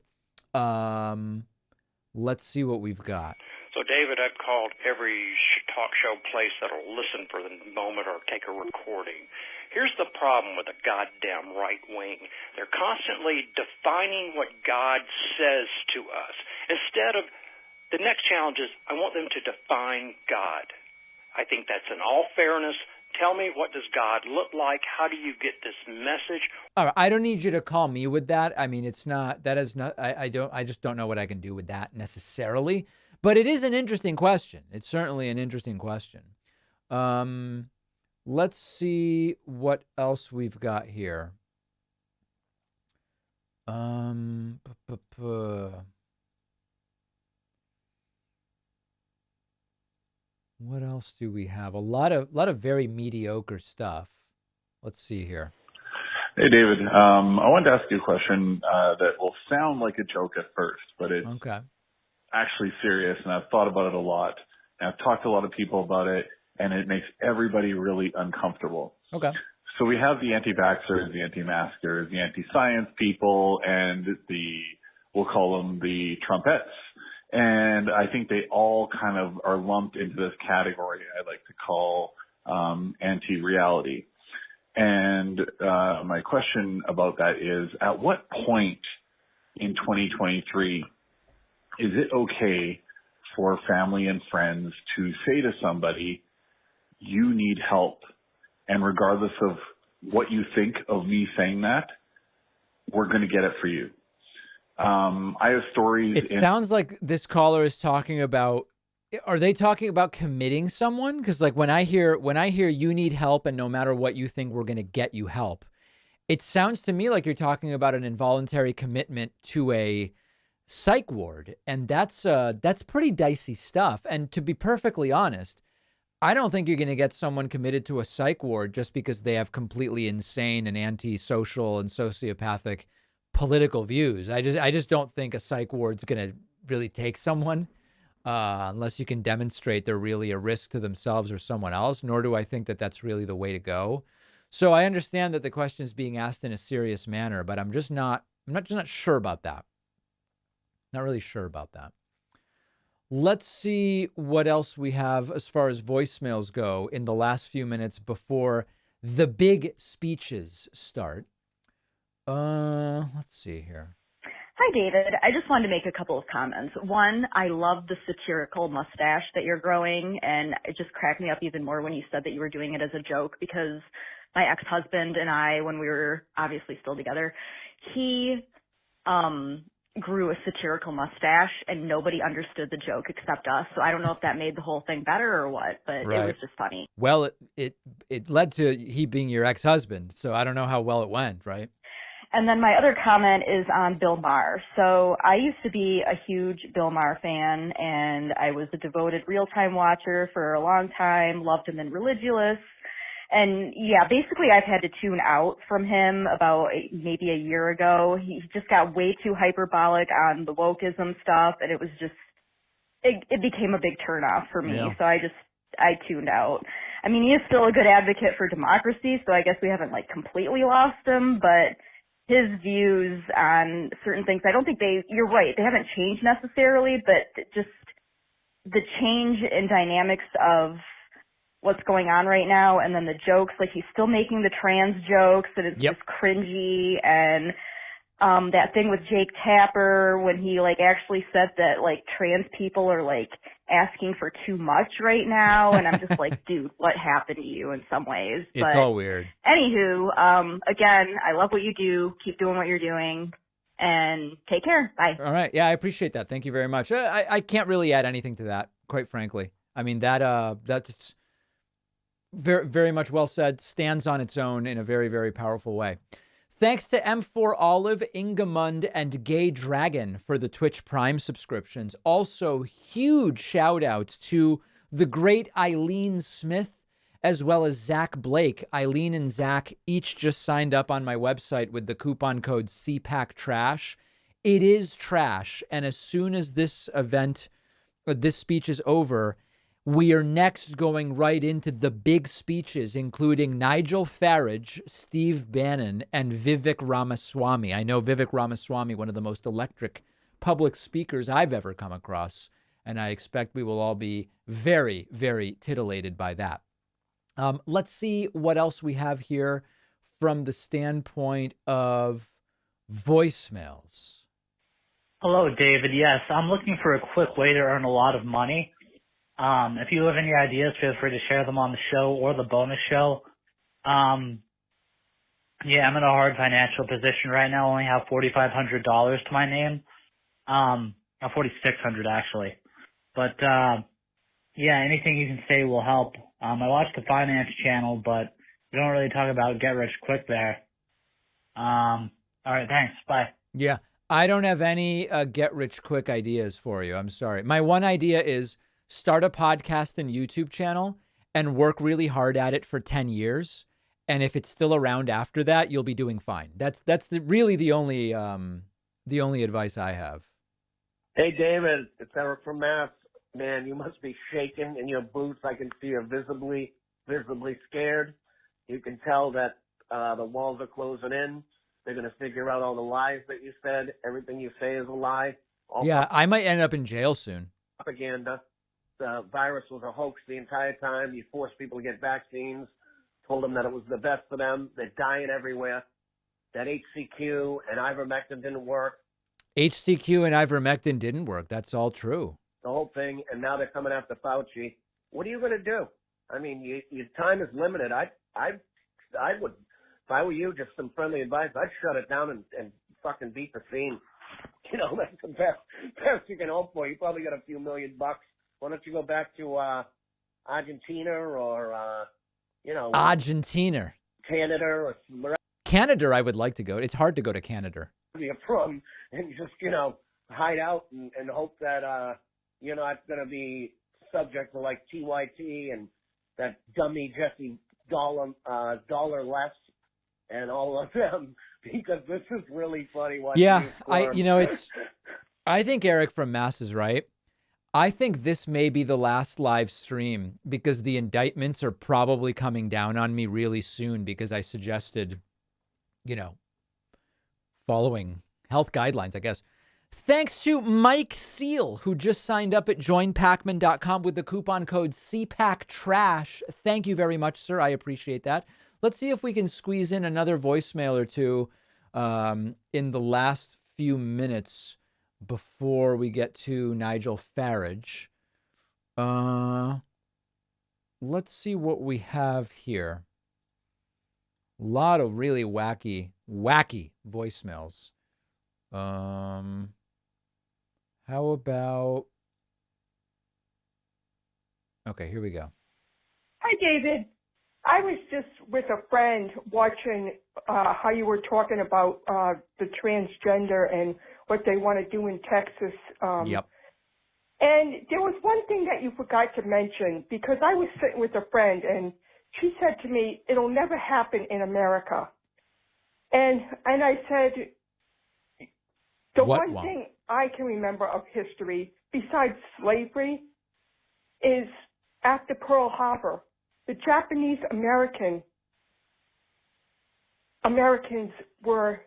C: Let's see what we've got.
R: So, David, I've called every talk show place that'll listen for the moment or take a recording. Here's the problem with the goddamn right wing. They're constantly defining what God says to us. Instead of, the next challenge is, I want them to define God. I think that's in all fairness. Tell me, what does God look like? How do you get this message?
C: All right, I don't need you to call me with that. I mean, it's not, that is not, I just don't know what I can do with that necessarily. But it is an interesting question. It's certainly an interesting question. Let's see what else we've got here. What else do we have? A lot of very mediocre stuff. Let's see here.
S: Hey, David. I wanted to ask you a question that will sound like a joke at first, but it's actually serious, and I've thought about it a lot. And I've talked to a lot of people about it, and it makes everybody really uncomfortable.
C: Okay.
S: So we have the anti-vaxxers, the anti-maskers, the anti-science people, and we'll call them the Trumpettes. And I think they all kind of are lumped into this category I like to call anti-reality. And my question about that is, at what point in 2023 is it okay for family and friends to say to somebody, you need help, and regardless of what you think of me saying that, we're going to get it for you? I have stories.
C: It sounds like this caller is talking about, are they talking about committing someone? Because like when I hear you need help and no matter what you think, we're going to get you help, it sounds to me like you're talking about an involuntary commitment to a psych ward. And that's pretty dicey stuff. And to be perfectly honest, I don't think you're going to get someone committed to a psych ward just because they have completely insane and antisocial and sociopathic political views. I just don't think a psych ward's going to really take someone unless you can demonstrate they're really a risk to themselves or someone else, nor do I think that that's really the way to go. So I understand that the question is being asked in a serious manner, but I'm just not sure about that. Not really sure about that. Let's see what else we have as far as voicemails go in the last few minutes before the big speeches start. Let's see here.
T: Hi, David. I just wanted to make a couple of comments. One, I love the satirical mustache that you're growing, and it just cracked me up even more when you said that you were doing it as a joke, because my ex-husband and I, when we were obviously still together, he grew a satirical mustache and nobody understood the joke except us. So I don't know if that made the whole thing better or what, but
C: Right.
T: it was just funny.
C: Well, it led to he being your ex-husband, so I don't know how well it went, right?
T: And then my other comment is on Bill Maher. So I used to be a huge Bill Maher fan, and I was a devoted real-time watcher for a long time, loved him in Religulous. And yeah, basically I've had to tune out from him about maybe a year ago. He just got way too hyperbolic on the wokeism stuff, and it was just, it became a big turnoff for me.
C: Yeah.
T: So I tuned out. I mean, he is still a good advocate for democracy, so I guess we haven't like completely lost him, but his views on certain things, I don't think you're right, they haven't changed necessarily, but just the change in dynamics of what's going on right now, and then the jokes, like he's still making the trans jokes, and it's just cringy, and that thing with Jake Tapper when he like actually said that like trans people are like asking for too much right now, and I'm just like, dude, what happened to you in some ways?
C: It's all weird.
T: Anywho, again, I love what you do. Keep doing what you're doing, and take care. Bye.
C: All right. Yeah, I appreciate that. Thank you very much. I can't really add anything to that, quite frankly. I mean, that's very, very much well said, stands on its own in a very, very powerful way. Thanks to M4 Olive, Ingamund, and Gay Dragon for the Twitch Prime subscriptions. Also, huge shout outs to the great Eileen Smith, as well as Zach Blake. Eileen and Zach each just signed up on my website with the coupon code CPAC Trash. It is trash. And as soon as this speech is over, we are next going right into the big speeches, including Nigel Farage, Steve Bannon, and Vivek Ramaswamy. I know Vivek Ramaswamy, one of the most electric public speakers I've ever come across, and I expect we will all be very, very titillated by that. Let's see what else we have here from the standpoint of voicemails.
U: Hello, David. Yes, I'm looking for a quick way to earn a lot of money. If you have any ideas, feel free to share them on the show or the bonus show. Yeah, I'm in a hard financial position right now. I only have $4,500 to my name. $4,600 actually. But, yeah, anything you can say will help. I watch the finance channel, but we don't really talk about get rich quick there. All right, thanks. Bye.
C: Yeah, I don't have any get rich quick ideas for you. I'm sorry. My one idea is start a podcast and YouTube channel and work really hard at it for 10 years. And if it's still around after that, you'll be doing fine. That's really the only advice I have.
V: Hey, David, it's Eric from Mass. Man, you must be shaking in your boots. I can see you're visibly scared. You can tell that the walls are closing in. They're going to figure out all the lies that you said. Everything you say is a lie. All
C: Yeah, I might end up in jail soon.
V: propaganda. The virus was a hoax the entire time. You forced people to get vaccines, told them that it was the best for them. They're dying everywhere. That HCQ and ivermectin didn't work.
C: HCQ and ivermectin didn't work. That's all true.
V: The whole thing, and now they're coming after Fauci. What are you going to do? I mean, your time is limited. I would, if I were you, just some friendly advice, I'd shut it down and fucking beat the scene. You know, that's the best you can hope for. You probably got a few $1 million. Why don't you go back to Argentina or,
C: Argentina.
V: Canada or wherever
C: Canada, I would like to go. It's hard to go to Canada.
V: you're from, and just, hide out and hope that, you're not going to be subject to like TYT and that dummy Jesse Dollar Less and all of them, because this is really funny watching
C: Yeah,
V: you squirm.
C: I think Eric from Mass is right. I think this may be the last live stream because the indictments are probably coming down on me really soon because I suggested, following health guidelines, I guess. Thanks to Mike Seal, who just signed up at joinpacman.com with the coupon code CPACTRASH. Thank you very much, sir. I appreciate that. Let's see if we can squeeze in another voicemail or two in the last few minutes before we get to Nigel Farage. Let's see what we have here. A lot of really wacky voicemails. How about... Okay, here we go.
B: Hi, David. I was just with a friend watching how you were talking about the transgender and what they want to do in Texas.
C: Yep.
B: And there was one thing that you forgot to mention, because I was sitting with a friend and she said to me, it'll never happen in America. And I said, the one thing I can remember of history, besides slavery, is after Pearl Harbor, the Japanese Americans were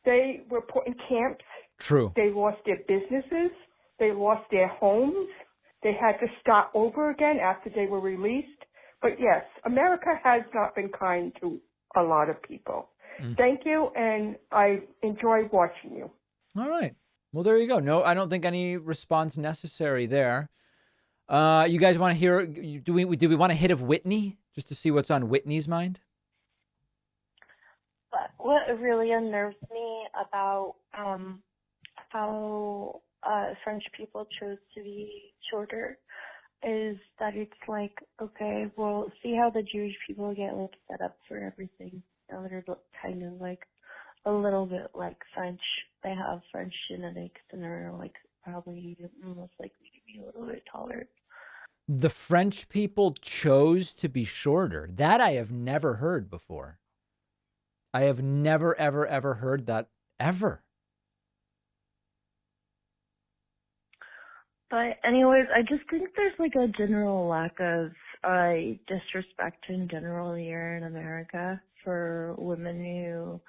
B: put in camps.
C: True.
B: They lost their businesses. They lost their homes. They had to start over again after they were released. But yes, America has not been kind to a lot of people. Thank you, and I enjoy watching you.
C: All right. Well, there you go. No, I don't think any response necessary there. You guys want to hear? Do we want a hit of Whitney just to see what's on Whitney's mind?
D: What really unnerves me about how French people chose to be shorter is that it's like, okay, well, see how the Jewish people get like set up for everything. Now they're kind of like a little bit like French. They have French genetics and are like probably most likely to be a little bit taller.
C: The French people chose to be shorter. That I have never heard before. I have never, ever, ever heard that ever.
D: But anyways, I just think there's like a general lack of disrespect in general here in America for women who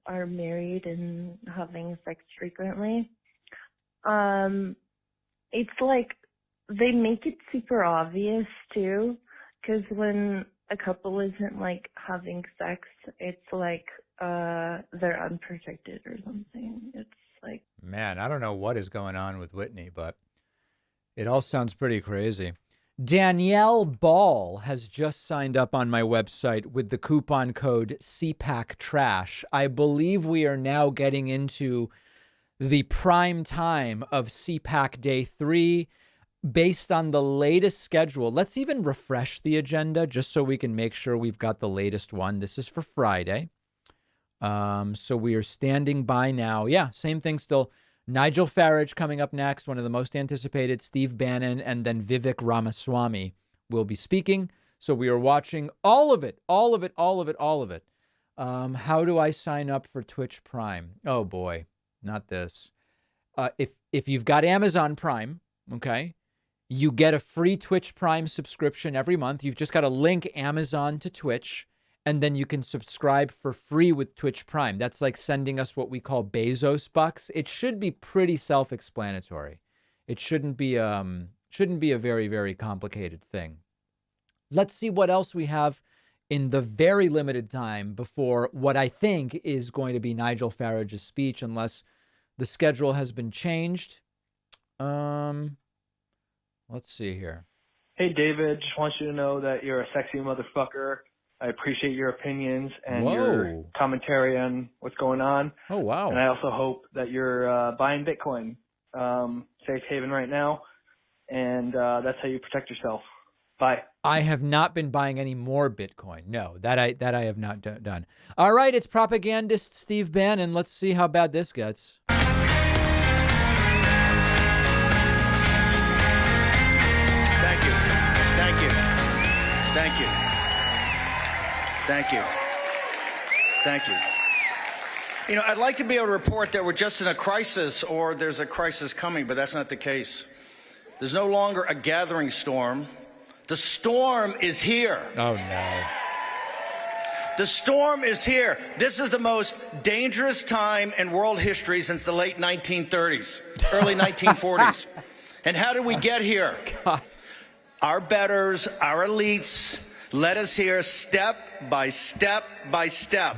D: are married and having sex frequently. It's like they make it super obvious too, because when a couple isn't like having sex, it's like they're unprotected or something. It's like,
C: man, I don't know what is going on with Whitney, but it all sounds pretty crazy. Danielle Ball has just signed up on my website with the coupon code CPACTRASH. I believe we are now getting into the prime time of CPAC Day 3 based on the latest schedule. Let's even refresh the agenda just so we can make sure we've got the latest one. This is for Friday. So we are standing by now. Yeah, same thing still. Nigel Farage coming up next, one of the most anticipated, Steve Bannon, and then Vivek Ramaswamy will be speaking. So we are watching all of it. How do I sign up for Twitch Prime? Oh boy, not this. If you've got Amazon Prime, okay, you get a free Twitch Prime subscription every month. You've just got to link Amazon to Twitch, and then you can subscribe for free with Twitch Prime. That's like sending us what we call Bezos bucks. It should be pretty self-explanatory. It shouldn't be a very, very complicated thing. Let's see what else we have in the very limited time before what I think is going to be Nigel Farage's speech, unless the schedule has been changed. Let's see here.
W: Hey, David, just want you to know that you're a sexy motherfucker. I appreciate your opinions and your commentary on what's going on.
C: Oh, wow.
W: And I also hope that you're buying Bitcoin. Safe haven right now. And that's how you protect yourself. Bye.
C: I have not been buying any more Bitcoin. No, that I have not done. All right, it's propagandist Steve Bannon. Let's see how bad this gets.
F: Thank you. Thank you. Thank you. Thank you. You know, I'd like to be able to report that we're just in a crisis or there's a crisis coming, but that's not the case. There's no longer a gathering storm. The storm is here.
C: Oh, no.
F: The storm is here. This is the most dangerous time in world history since the late 1930s, early 1940s. And how did we get here?
C: God.
F: Our betters, our elites led us here step by step by step.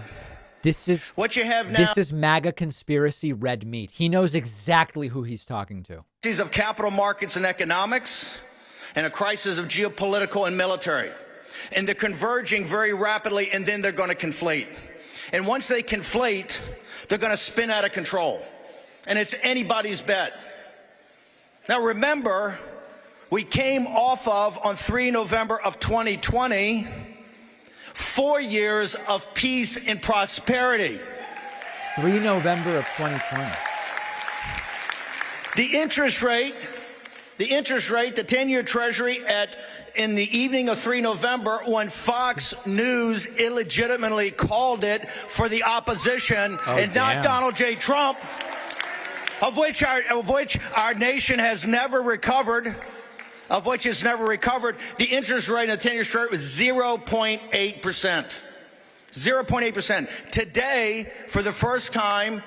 C: This is
F: what you have now.
C: This is MAGA conspiracy red meat. He knows exactly who he's talking to.
F: Of capital markets and economics, and a crisis of geopolitical and military. And they're converging very rapidly, and then they're going to conflate. And once they conflate, they're going to spin out of control. And it's anybody's bet. Now remember, we came off of, on 3 November of 2020, 4 years of peace and prosperity.
C: 3 November of 2020.
F: The interest rate, the 10-year Treasury in the evening of 3 November, when Fox News illegitimately called it for the opposition not Donald J. Trump, of which our nation has never recovered, the interest rate in the 10-year Treasury was 0.8%. 0.8%. Today, for the first time,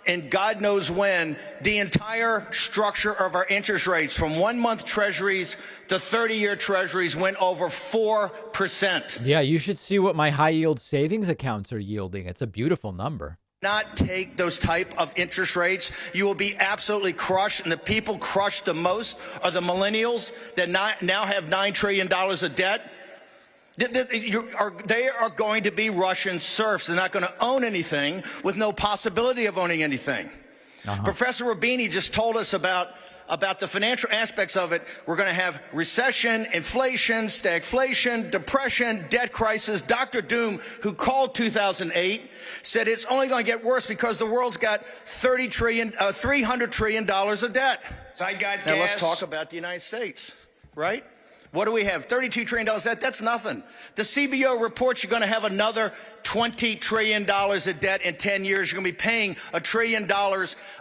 F: and God knows when, the entire structure of our interest rates from 1-month treasuries to 30-year treasuries went over 4%.
C: Yeah, you should see what my high yield savings accounts are yielding. It's a beautiful number.
F: Not take those type of interest rates, you will be absolutely crushed. And the people crushed the most are the millennials that now have $9 trillion of debt. They are going to be Russian serfs. They're not going to own anything with no possibility of owning anything. Professor Rubini just told us about the financial aspects of it. We're going to have recession, inflation, stagflation, depression, debt crisis. Dr. Doom, who called 2008, said it's only going to get worse because the world's got $300 trillion of debt. Now let's talk about the United States, right? What do we have? $32 trillion debt? That's nothing. The CBO reports you're going to have another $20 trillion of debt in 10 years. You're going to be paying $1 trillion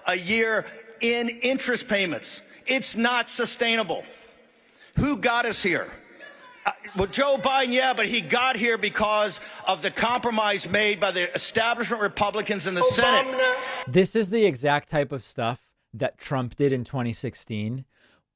F: a year in interest payments. It's not sustainable. Who got us here? Well, Joe Biden, yeah, but he got here because of the compromise made by the establishment Republicans in the Senate.
C: This is the exact type of stuff that Trump did in 2016.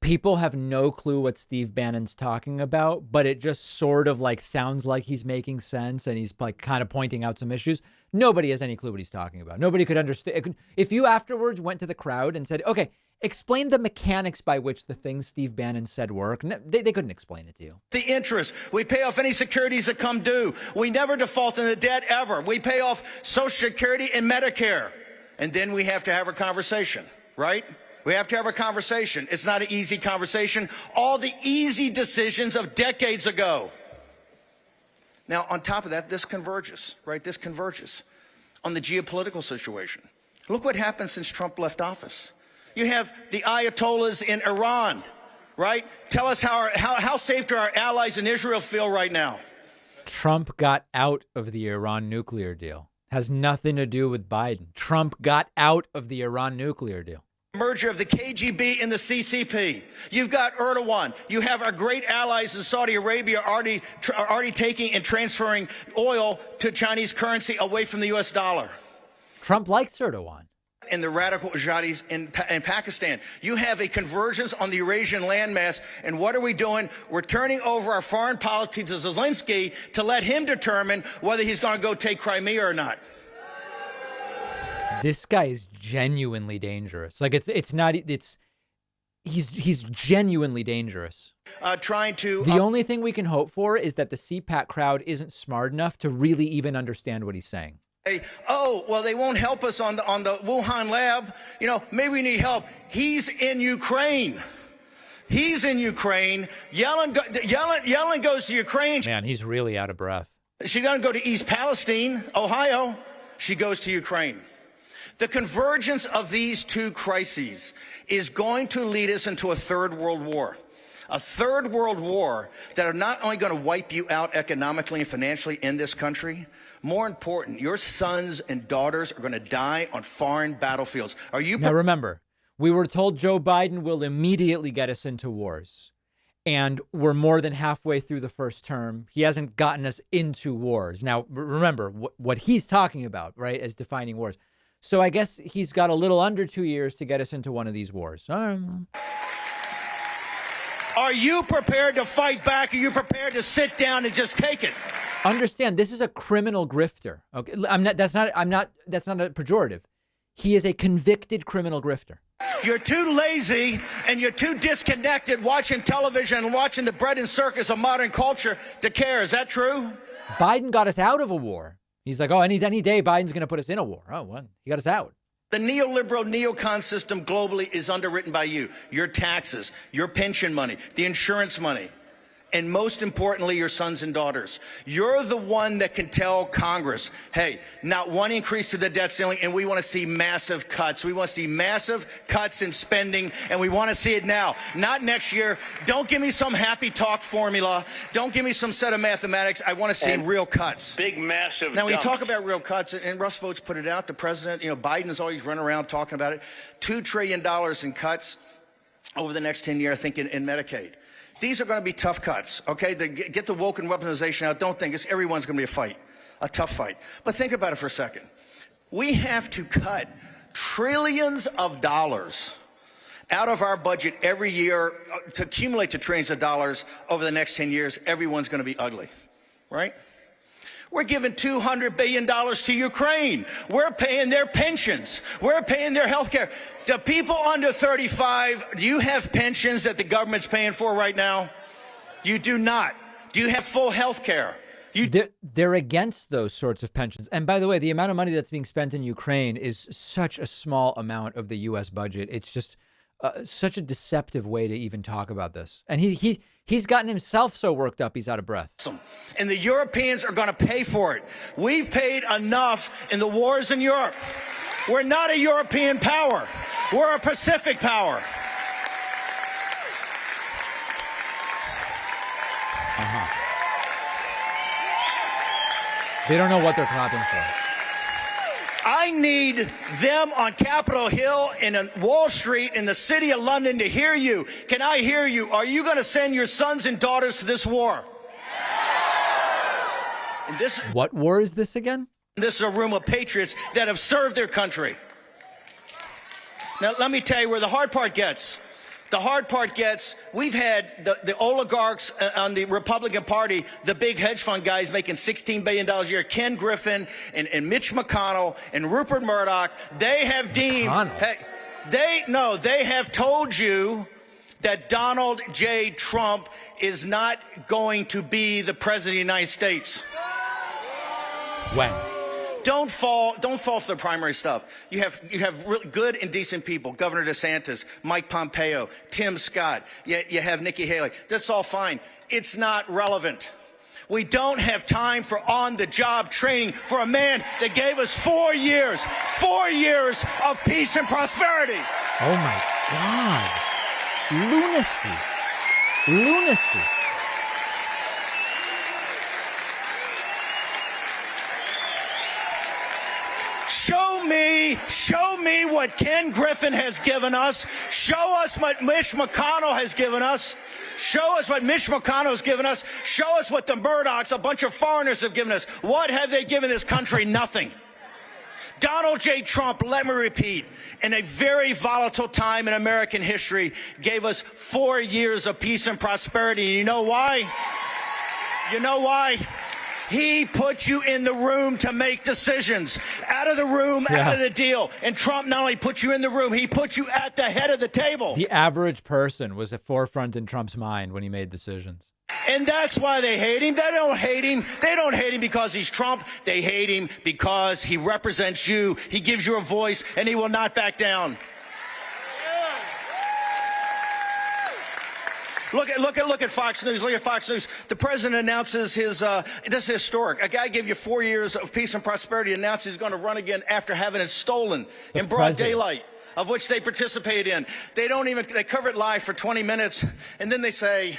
C: People have no clue what Steve Bannon's talking about, but it just sort of like sounds like he's making sense and he's like kind of pointing out some issues. Nobody has any clue what he's talking about. Nobody could understand. If you afterwards went to the crowd and said, okay, explain the mechanics by which the things Steve Bannon said work, they couldn't explain it to you.
F: The interest. We pay off any securities that come due. We never default in the debt ever. We pay off Social Security and Medicare. And then we have to have a conversation, right? We have to have a conversation. It's not an easy conversation. All the easy decisions of decades ago. Now, on top of that, this converges, right? This converges on the geopolitical situation. Look what happened since Trump left office. You have the Ayatollahs in Iran, right? Tell us how safe do our allies in Israel feel right now?
C: Trump got out of the Iran nuclear deal. Has nothing to do with Biden. Trump got out of the Iran nuclear deal.
F: Merger of the KGB and the CCP. You've got Erdogan. You have our great allies in Saudi Arabia already taking and transferring oil to Chinese currency away from the U.S. dollar.
C: Trump likes Erdogan.
F: And the radical jihadis in Pakistan. You have a convergence on the Eurasian landmass. And what are we doing? We're turning over our foreign policy to Zelensky to let him determine whether he's going to go take Crimea or not.
C: This guy is genuinely dangerous. Like he's genuinely dangerous. The only thing we can hope for is that the CPAC crowd isn't smart enough to really even understand what he's saying.
F: Oh, well, they won't help us on the Wuhan lab. You know, maybe we need help. He's in Ukraine. He's in Ukraine. Yellen goes to Ukraine.
C: Man, he's really out of breath.
F: She doesn't go to East Palestine, Ohio. She goes to Ukraine. The convergence of these two crises is going to lead us into a third world war. a third world war that are not only going to wipe you out economically and financially in this country, more important, your sons and daughters are going to die on foreign battlefields. Are you?
C: Now, remember, we were told Joe Biden will immediately get us into wars. And we're more than halfway through the first term. He hasn't gotten us into wars. Now, remember what he's talking about, right, as defining wars. So I guess he's got a little under 2 years to get us into one of these wars.
F: Are you prepared to fight back? Are you prepared to sit down and just take it?
C: Understand, this is a criminal grifter. Okay, that's not a pejorative. He is a convicted criminal grifter.
F: You're too lazy and you're too disconnected watching television and watching the bread and circus of modern culture to care. Is that true?
C: Biden got us out of a war. He's like, oh, any day Biden's going to put us in a war. Oh, well, he got us out.
F: The neoliberal neocon system globally is underwritten by you. Your taxes, your pension money, the insurance money, and most importantly, your sons and daughters. You're the one that can tell Congress, hey, not one increase to the debt ceiling, and we want to see massive cuts. We want to see massive cuts in spending, and we want to see it now, not next year. Don't give me some happy talk formula. Don't give me some set of mathematics. I want to see real cuts.
R: Big, massive
F: Now, when you
R: dumps.
F: talk about real cuts, and Russ Vogt's put it out, the president, Biden is always running around talking about it, $2 trillion in cuts over the next 10 years, I think, in Medicaid. These are going to be tough cuts, okay? Get the woke and weaponization out. Don't think everyone's going to be a fight, a tough fight. But think about it for a second. We have to cut trillions of dollars out of our budget every year to accumulate to trillions of dollars over the next 10 years. Everyone's going to be ugly, right? We're giving $200 billion to Ukraine. We're paying their pensions. We're paying their health care. Do people under 35, do you have pensions that the government's paying for right now? You do not. Do you have full health care?
C: They're against those sorts of pensions. And by the way, the amount of money that's being spent in Ukraine is such a small amount of the U.S. budget. It's just such a deceptive way to even talk about this. And he's gotten himself so worked up, he's out of breath.
F: And the Europeans are going to pay for it. We've paid enough in the wars in Europe. We're not a European power. We're a Pacific power.
C: They don't know what they're clapping for.
F: I need them on Capitol Hill and on Wall Street in the city of London to hear you. Can I hear you? Are you going to send your sons and daughters to this war? And
C: What war is this again?
F: This is a room of patriots that have served their country. Now, let me tell you where the hard part gets. The hard part gets, we've had the oligarchs on the Republican Party, the big hedge fund guys making $16 billion a year, Ken Griffin and Mitch McConnell and Rupert Murdoch. They have deemed, they have told you that Donald J. Trump is not going to be the president of the United States.
C: When?
F: Don't fall for the primary stuff. You have really good and decent people. Governor DeSantis, Mike Pompeo, Tim Scott. You have Nikki Haley. That's all fine. It's not relevant. We don't have time for on-the-job training for a man that gave us 4 years of peace and prosperity.
C: Oh my God. Lunacy. Lunacy.
F: Show me what Ken Griffin has given us. Show us what Mitch McConnell has given us. Show us what Mitch McConnell has given us. Show us what the Murdochs, a bunch of foreigners, have given us. What have they given this country? Nothing. Donald J. Trump, let me repeat, in a very volatile time in American history, gave us 4 years of peace and prosperity. And you know why? You know why? He put you in the room to make decisions. Out of the room, out of the deal. And Trump not only put you in the room, he put you at the head of the table.
C: The average person was at forefront in Trump's mind when he made decisions.
F: And that's why they hate him. They don't hate him. They don't hate him because he's Trump. They hate him because he represents you. He gives you a voice, and he will not back down. Look at Fox News. Look at Fox News. The president announces his, this is historic. A guy gave you 4 years of peace and prosperity, announces he's going to run again after having it stolen in broad daylight. of which they participate in. They cover it live for 20 minutes, and then they say,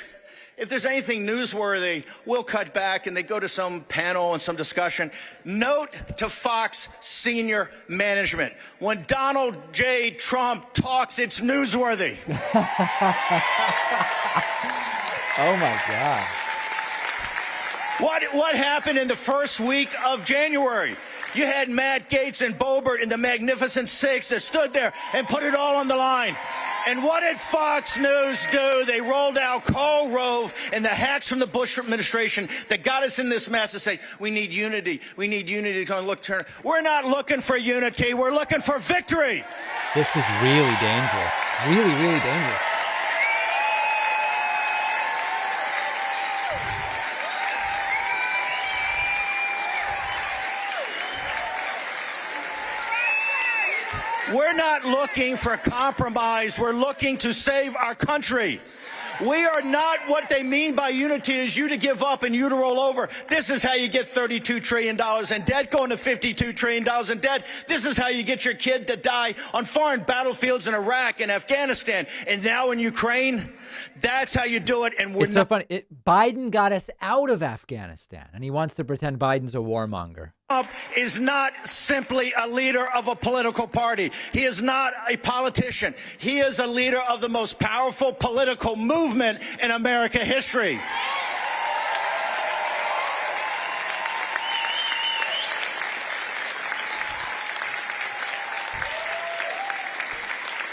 F: if there's anything newsworthy, we'll cut back, and they go to some panel and some discussion. Note to Fox senior management, when Donald J. Trump talks, it's newsworthy.
C: Oh, my God.
F: What happened in the first week of January? You had Matt Gaetz and Boebert and the Magnificent Six that stood there and put it all on the line. And what did Fox News do? They rolled out Karl Rove and the hacks from the Bush administration that got us in this mess to say, we need unity. We need unity. We're not looking for unity. We're looking for victory.
C: This is really dangerous. Really, really dangerous.
F: We're not looking for compromise. We're looking to save our country. We are not, what they mean by unity is you to give up and you to roll over. This is how you get $32 trillion in debt, going to $52 trillion in debt. This is how you get your kid to die on foreign battlefields in Iraq and Afghanistan and now in Ukraine. That's how you do it. And we're
C: it's so funny. Biden got us out of Afghanistan, and he wants to pretend Biden's a warmonger.
F: Trump is not simply a leader of a political party. He is not a politician. He is a leader of the most powerful political movement in American history.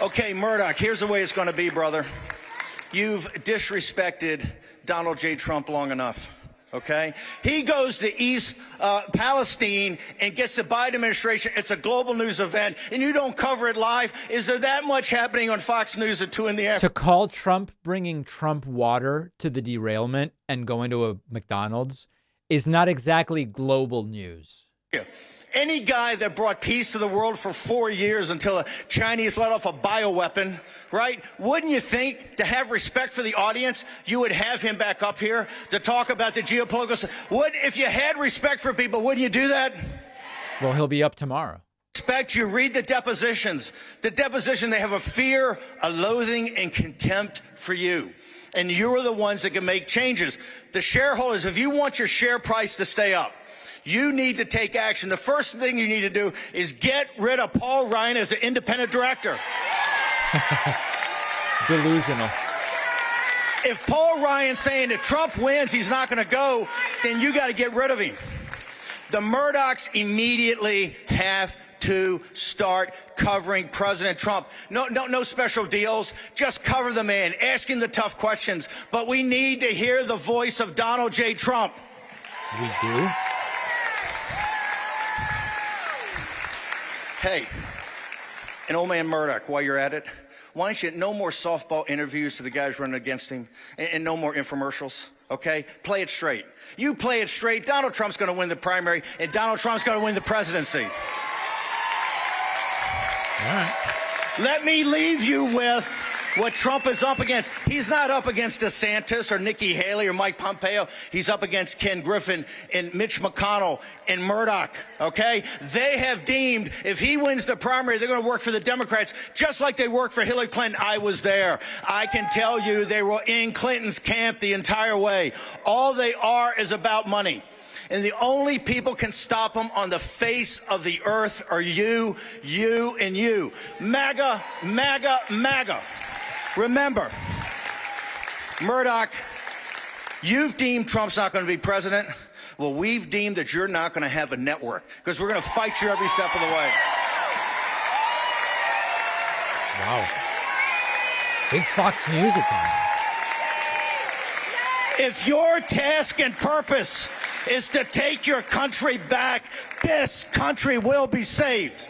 F: Okay, Murdoch, here's the way it's going to be, brother. You've disrespected Donald J. Trump long enough. Okay? He goes to East Palestine and gets the Biden administration. It's a global news event, and you don't cover it live. Is there that much happening on Fox News at 2 in the afternoon?
C: To call Trump bringing Trump water to the derailment and going to a McDonald's is not exactly global news.
F: Yeah. Any guy that brought peace to the world for 4 years until the Chinese let off a bioweapon, right? Wouldn't you think, to have respect for the audience, you would have him back up here to talk about the geopolitical? If you had respect for people, wouldn't you do that?
C: Well, he'll be up tomorrow.
F: Respect, you read the depositions. The deposition, they have a fear, a loathing, and contempt for you. And you're the ones that can make changes. The shareholders, if you want your share price to stay up, you need to take action. The first thing you need to do is get rid of Paul Ryan as an independent director.
C: Delusional.
F: If Paul Ryan's saying that Trump wins, he's not going to go, then you got to get rid of him. The Murdochs immediately have to start covering President Trump. No special deals. Just cover the man. Ask him the tough questions. But we need to hear the voice of Donald J. Trump.
C: We do?
F: Hey, and old man Murdoch, while you're at it, why don't you no more softball interviews to the guys running against him and no more infomercials, okay? Play it straight. You play it straight, Donald Trump's going to win the primary, and Donald Trump's going to win the presidency.
C: All right.
F: Let me leave you with what Trump is up against. He's not up against DeSantis or Nikki Haley or Mike Pompeo. He's up against Ken Griffin and Mitch McConnell and Murdoch, okay? They have deemed if he wins the primary, they're going to work for the Democrats just like they worked for Hillary Clinton. I was there. I can tell you they were in Clinton's camp the entire way. All they are is about money. And the only people can stop them on the face of the earth are you, and you. MAGA, MAGA, MAGA. Remember, Murdoch, you've deemed Trump's not going to be president. Well, we've deemed that you're not going to have a network because we're going to fight you every step of the way.
C: Wow. Big Fox News attacks.
F: If your task and purpose is to take your country back, this country will be saved.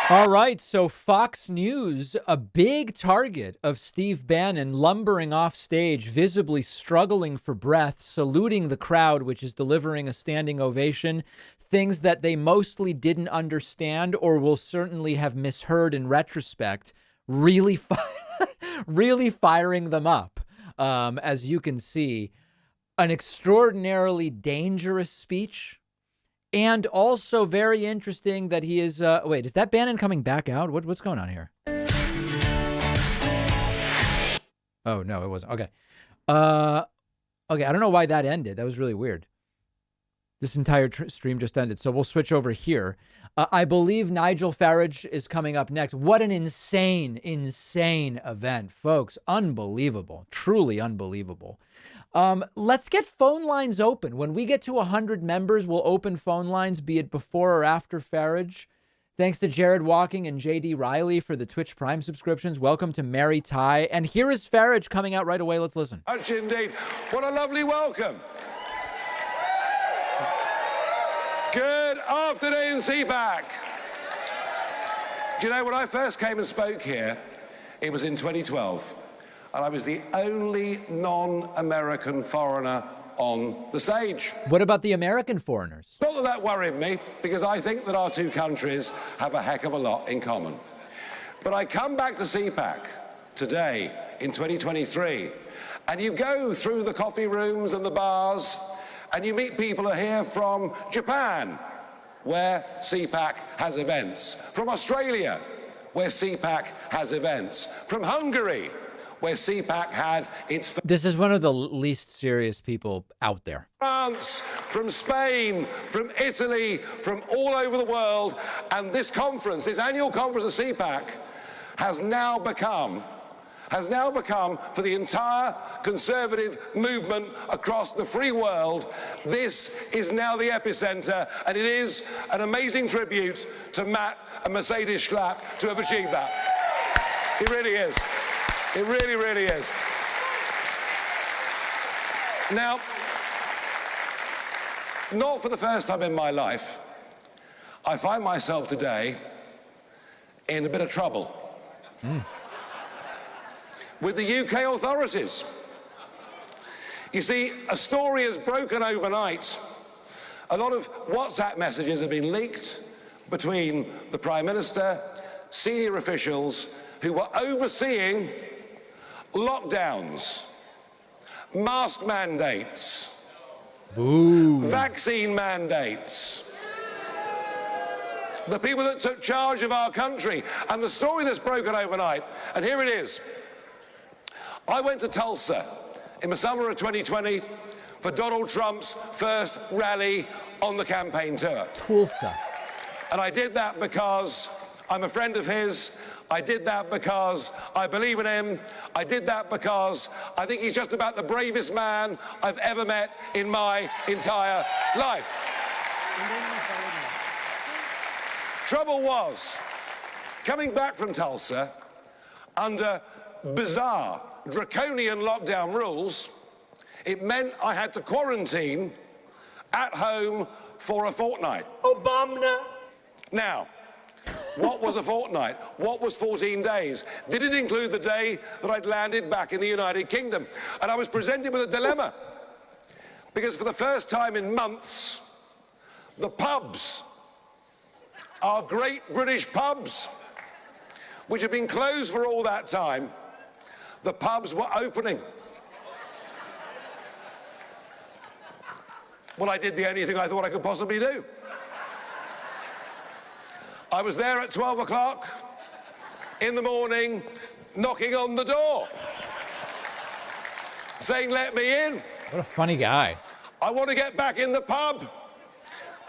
C: All right, so Fox News, a big target of Steve Bannon, lumbering off stage, visibly struggling for breath, saluting the crowd, which is delivering a standing ovation, things that they mostly didn't understand or will certainly have misheard in retrospect, really firing them up, as you can see. An extraordinarily dangerous speech And also very interesting that he is, wait, is that Bannon coming back out? What's going on here? Oh, no, it wasn't. Okay. Okay, I don't know why that ended. That was really weird. This entire stream just ended, so we'll switch over here. I believe Nigel Farage is coming up next. What an insane, insane event, folks. Unbelievable. Truly unbelievable. Let's get phone lines open. When we get to 100 members, we'll open phone lines, be it before or after Farage. Thanks to Jared Walking and JD Riley for the Twitch Prime subscriptions. Welcome to Mary Ty. And here is Farage coming out right away. Let's listen.
E: Indeed. What a lovely welcome. Good afternoon, CPAC. Do you know, when I first came and spoke here, it was in 2012, and I was the only non-American foreigner on the stage.
C: What about the American foreigners?
E: Not that that worried me, because I think that our two countries have a heck of a lot in common. But I come back to CPAC today in 2023, and you go through the coffee rooms and the bars, and you meet people who are here from Japan, where CPAC has events, from Australia, where CPAC has events, from Hungary, where CPAC had its...
C: This is one of the least serious people out there.
E: France, from Spain, from Italy, from all over the world. And this conference, this annual conference of CPAC, has now become, for the entire conservative movement across the free world, this is now the epicenter, and it is an amazing tribute to Matt and Mercedes Schlapp to have achieved that. It really is. It really, really is. Now, not for the first time in my life, I find myself today in a bit of trouble. With the UK authorities. You see, a story has broken overnight. A lot of WhatsApp messages have been leaked between the Prime Minister, senior officials who were overseeing lockdowns, mask mandates, vaccine mandates. The people that took charge of our country, and the story that's broken overnight, and here it is. I went to Tulsa in the summer of 2020 for Donald Trump's first rally on the campaign tour.
C: Tulsa.
E: And I did that because I'm a friend of his. I did that because I believe in him. I did that because I think he's just about the bravest man I've ever met in my entire life. Trouble was, coming back from Tulsa under bizarre, draconian lockdown rules, it meant I had to quarantine at home for a fortnight. Obama. Now, what was a fortnight? What was 14 days? Did it include the day that I'd landed back in the United Kingdom? And I was presented with a dilemma, because for the first time in months, the pubs, our great British pubs, which had been closed for all that time, the pubs were opening. Well, I did the only thing I thought I could possibly do. I was there at 12 o'clock in the morning, knocking on the door, saying, let me in.
C: What a funny guy.
E: I want to get back in the pub,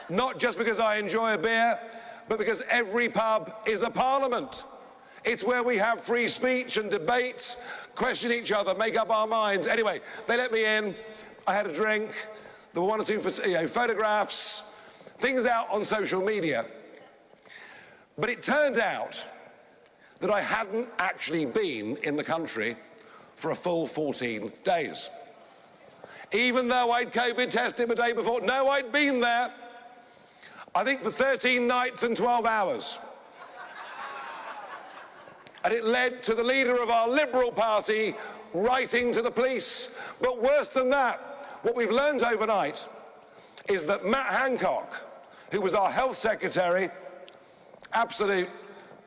E: not just because I enjoy a beer, but because every pub is a parliament. It's where we have free speech and debate, question each other, make up our minds. Anyway, they let me in. I had a drink. There were one or two photographs, things out on social media. But it turned out that I hadn't actually been in the country for a full 14 days. Even though I'd COVID tested the day before, no, I'd been there, I think for 13 nights and 12 hours. And it led to the leader of our Liberal Party writing to the police. But worse than that, what we've learned overnight is that Matt Hancock, who was our health secretary, absolute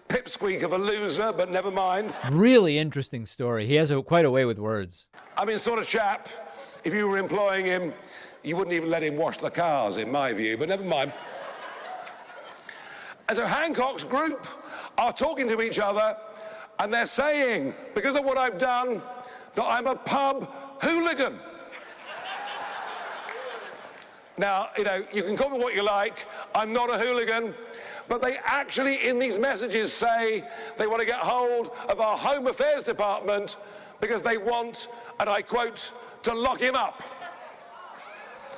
E: pipsqueak of a loser, but never mind.
C: Really interesting story. He has quite a way with words.
E: I mean, sort of chap, if you were employing him, you wouldn't even let him wash the cars, in my view, but never mind. And so Hancock's group are talking to each other, and they're saying, because of what I've done, that I'm a pub hooligan. Now, you know, you can call me what you like, I'm not a hooligan, but they actually, in these messages, say they want to get hold of our Home Affairs Department because they want, and I quote, to lock him up.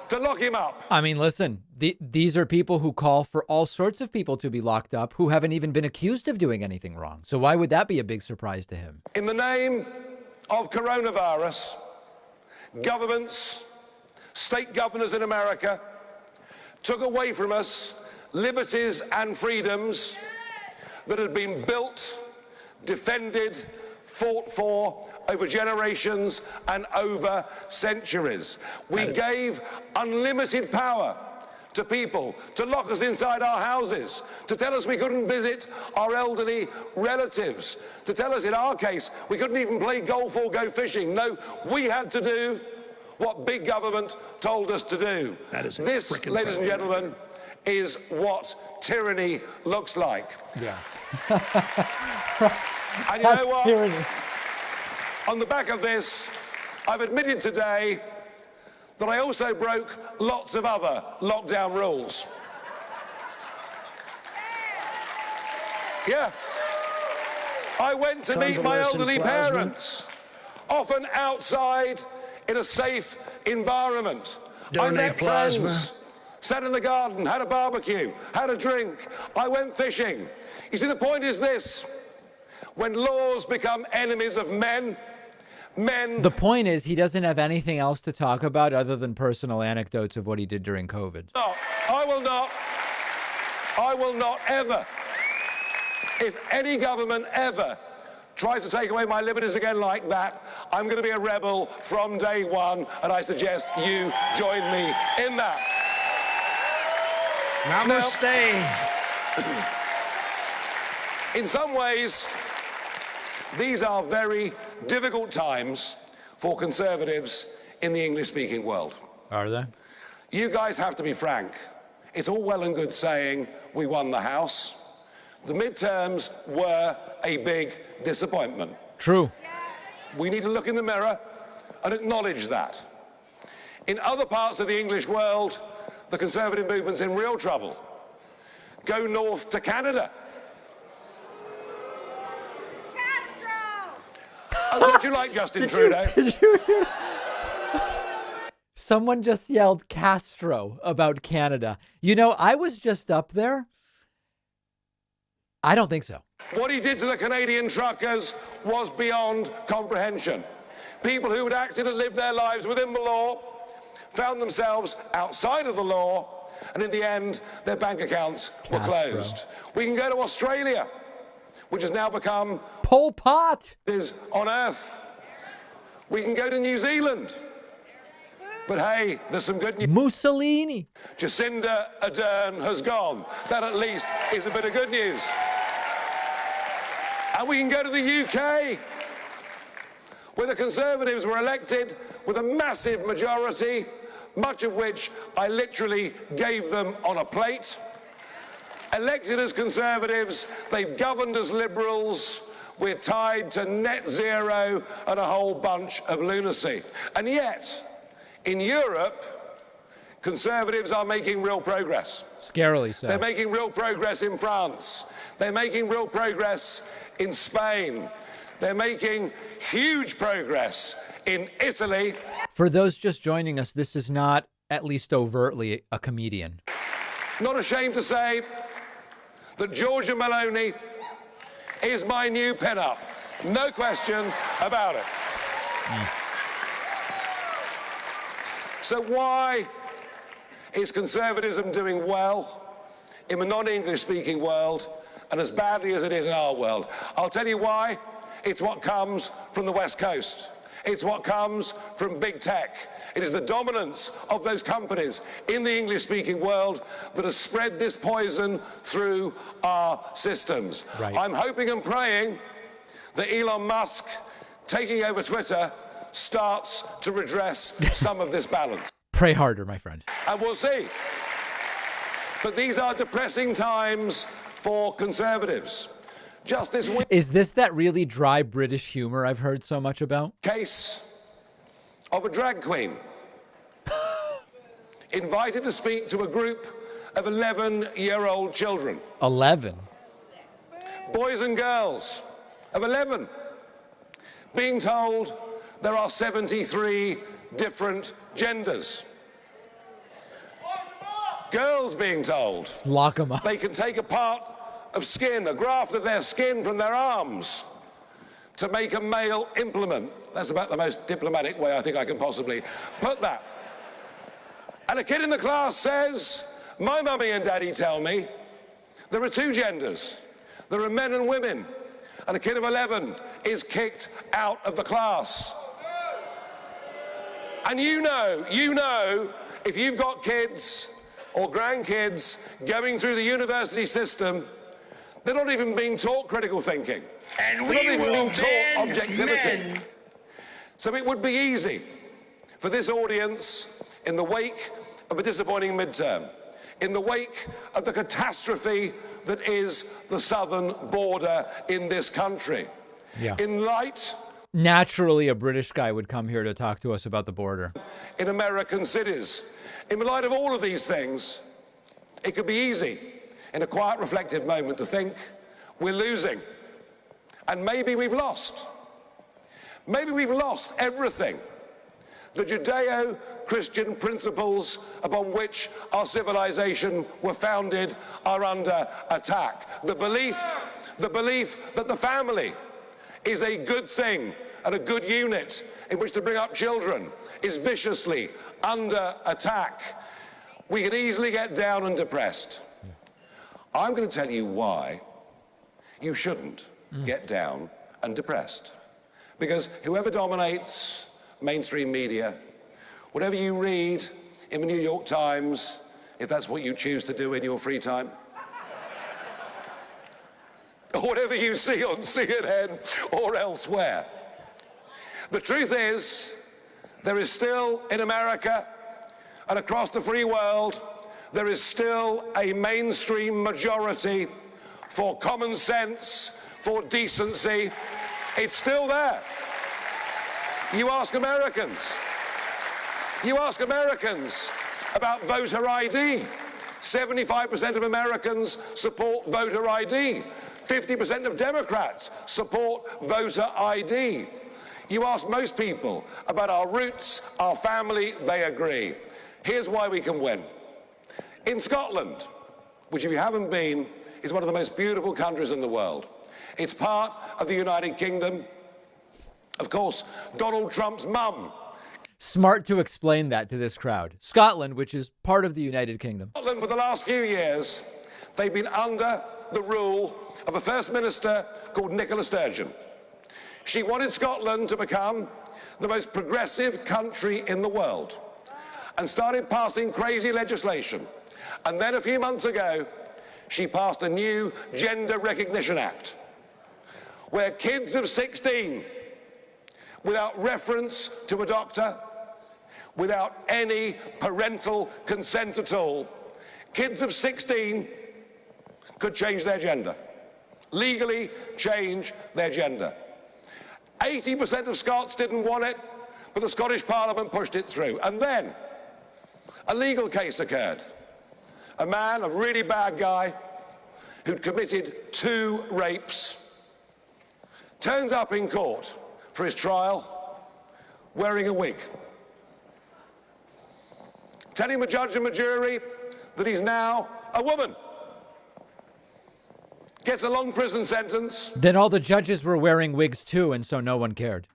E: To lock him up.
C: I mean, listen, these are people who call for all sorts of people to be locked up who haven't even been accused of doing anything wrong. So why would that be a big surprise to him?
E: In the name of coronavirus, governments, state governors in America took away from us liberties and freedoms that had been built, defended, fought for over generations and over centuries. We gave unlimited power to people to lock us inside our houses, to tell us we couldn't visit our elderly relatives, to tell us in our case we couldn't even play golf or go fishing. No, we had to do what big government told us to do. This, ladies and gentlemen, is what tyranny looks like.
C: Yeah.
E: And you know what? Tyranny. On the back of this, I've admitted today that I also broke lots of other lockdown rules. Yeah. I went to meet my elderly parents, often outside in a safe environment. I met friends, sat in the garden, had a barbecue, had a drink. I went fishing. You see, the point is this. When laws become enemies of men. The point is he doesn't have anything else to talk about other than personal anecdotes of what he did during COVID. No, I will not ever, if any government ever tries to take away my liberties again like that, I'm going to be a rebel from day one, and I suggest you join me in that.
A: Namaste.
E: In some ways, these are very difficult times for conservatives in the English-speaking world.
C: Are they?
E: You guys have to be frank. It's all well and good saying we won the House. The midterms were a big disappointment.
C: True.
E: We need to look in the mirror and acknowledge that. In other parts of the English world, the conservative movement's in real trouble. Go north to Canada. Oh, don't you like Justin Trudeau?
C: Someone just yelled Castro about Canada. You know, I was just up there. I don't think so.
E: What he did to the Canadian truckers was beyond comprehension. People who had acted and lived their lives within the law found themselves outside of the law, and in the end, their bank accounts were closed. We can go to Australia, which has now become
C: Pol Pot
E: is on Earth. We can go to New Zealand. But hey, there's some good news.
C: Mussolini.
E: Jacinda Ardern has gone. That at least is a bit of good news. And we can go to the UK, where the Conservatives were elected with a massive majority, much of which I literally gave them on a plate. Elected as Conservatives, they've governed as Liberals. We're tied to net zero and a whole bunch of lunacy. And yet, in Europe, Conservatives are making real progress.
C: Scarily so.
E: They're making real progress in France. They're making real progress in Spain. They're making huge progress in Italy.
C: For those just joining us, this is not, at least overtly, a comedian.
E: Not ashamed to say that Giorgia Meloni is my new pin-up. No question about it. So why is conservatism doing well in the non-English speaking world and as badly as it is in our world? I'll tell you why. It's what comes from the West Coast. It's what comes from big tech. It is the dominance of those companies in the English-speaking world that has spread this poison through our systems.
C: Right.
E: I'm hoping and praying that Elon Musk taking over Twitter starts to redress some of this balance.
C: Pray harder, my friend.
E: And we'll see. But these are depressing times for conservatives. Just this week.
C: Is this that really dry British humor I've heard so much about?
E: Case of a drag queen invited to speak to a group of 11-year-old children.
C: 11?
E: Boys and girls of 11 being told there are 73 different genders. Girls being told
C: lock them up.
E: They can take a part of skin, a graft of their skin from their arms to make a male implement. That's about the most diplomatic way I think I can possibly put that. And a kid in the class says, my mummy and daddy tell me there are two genders. There are men and women. And a kid of 11 is kicked out of the class. And you know, if you've got kids or grandkids going through the university system, they're not even being taught critical thinking.
A: And
E: they're not
A: we
E: even
A: will
E: being taught
A: ban
E: objectivity.
A: men.
E: So it would be easy for this audience, in the wake of a disappointing midterm, in the wake of the catastrophe that is the southern border in this country, in light...
C: Naturally, a British guy would come here to talk to us about the border.
E: In American cities. In light of all of these things, it could be easy, in a quiet, reflective moment, to think we're losing. And maybe we've lost. Maybe we've lost everything. The Judeo-Christian principles upon which our civilization were founded are under attack. The belief that the family is a good thing and a good unit in which to bring up children is viciously under attack. We can easily get down and depressed. I'm going to tell you why you shouldn't get down and depressed. Because whoever dominates mainstream media, whatever you read in the New York Times, if that's what you choose to do in your free time, or whatever you see on CNN or elsewhere, the truth is, there is still in America and across the free world, there is still a mainstream majority for common sense, for decency. It's still there. You ask Americans about voter ID. 75% of Americans support voter ID. 50% of Democrats support voter ID. You ask most people about our roots, our family, they agree. Here's why we can win. In Scotland, which if you haven't been, is one of the most beautiful countries in the world. It's part of the United Kingdom. Of course, Donald Trump's mum.
C: Smart to explain that to this crowd. Scotland, which is part of the United Kingdom.
E: Scotland, for the last few years, they've been under the rule of a First Minister called Nicola Sturgeon. She wanted Scotland to become the most progressive country in the world and started passing crazy legislation. And then a few months ago, she passed a new Gender Recognition Act, where kids of 16, without reference to a doctor, without any parental consent at all, kids of 16 could change their gender, legally change their gender. 80% of Scots didn't want it, but the Scottish Parliament pushed it through. And then a legal case occurred. A man, a really bad guy, who'd committed 2 rapes, turns up in court for his trial wearing a wig, telling the judge and the jury that he's now a woman. Gets a long prison sentence.
C: Then all the judges were wearing wigs too, and so no one cared.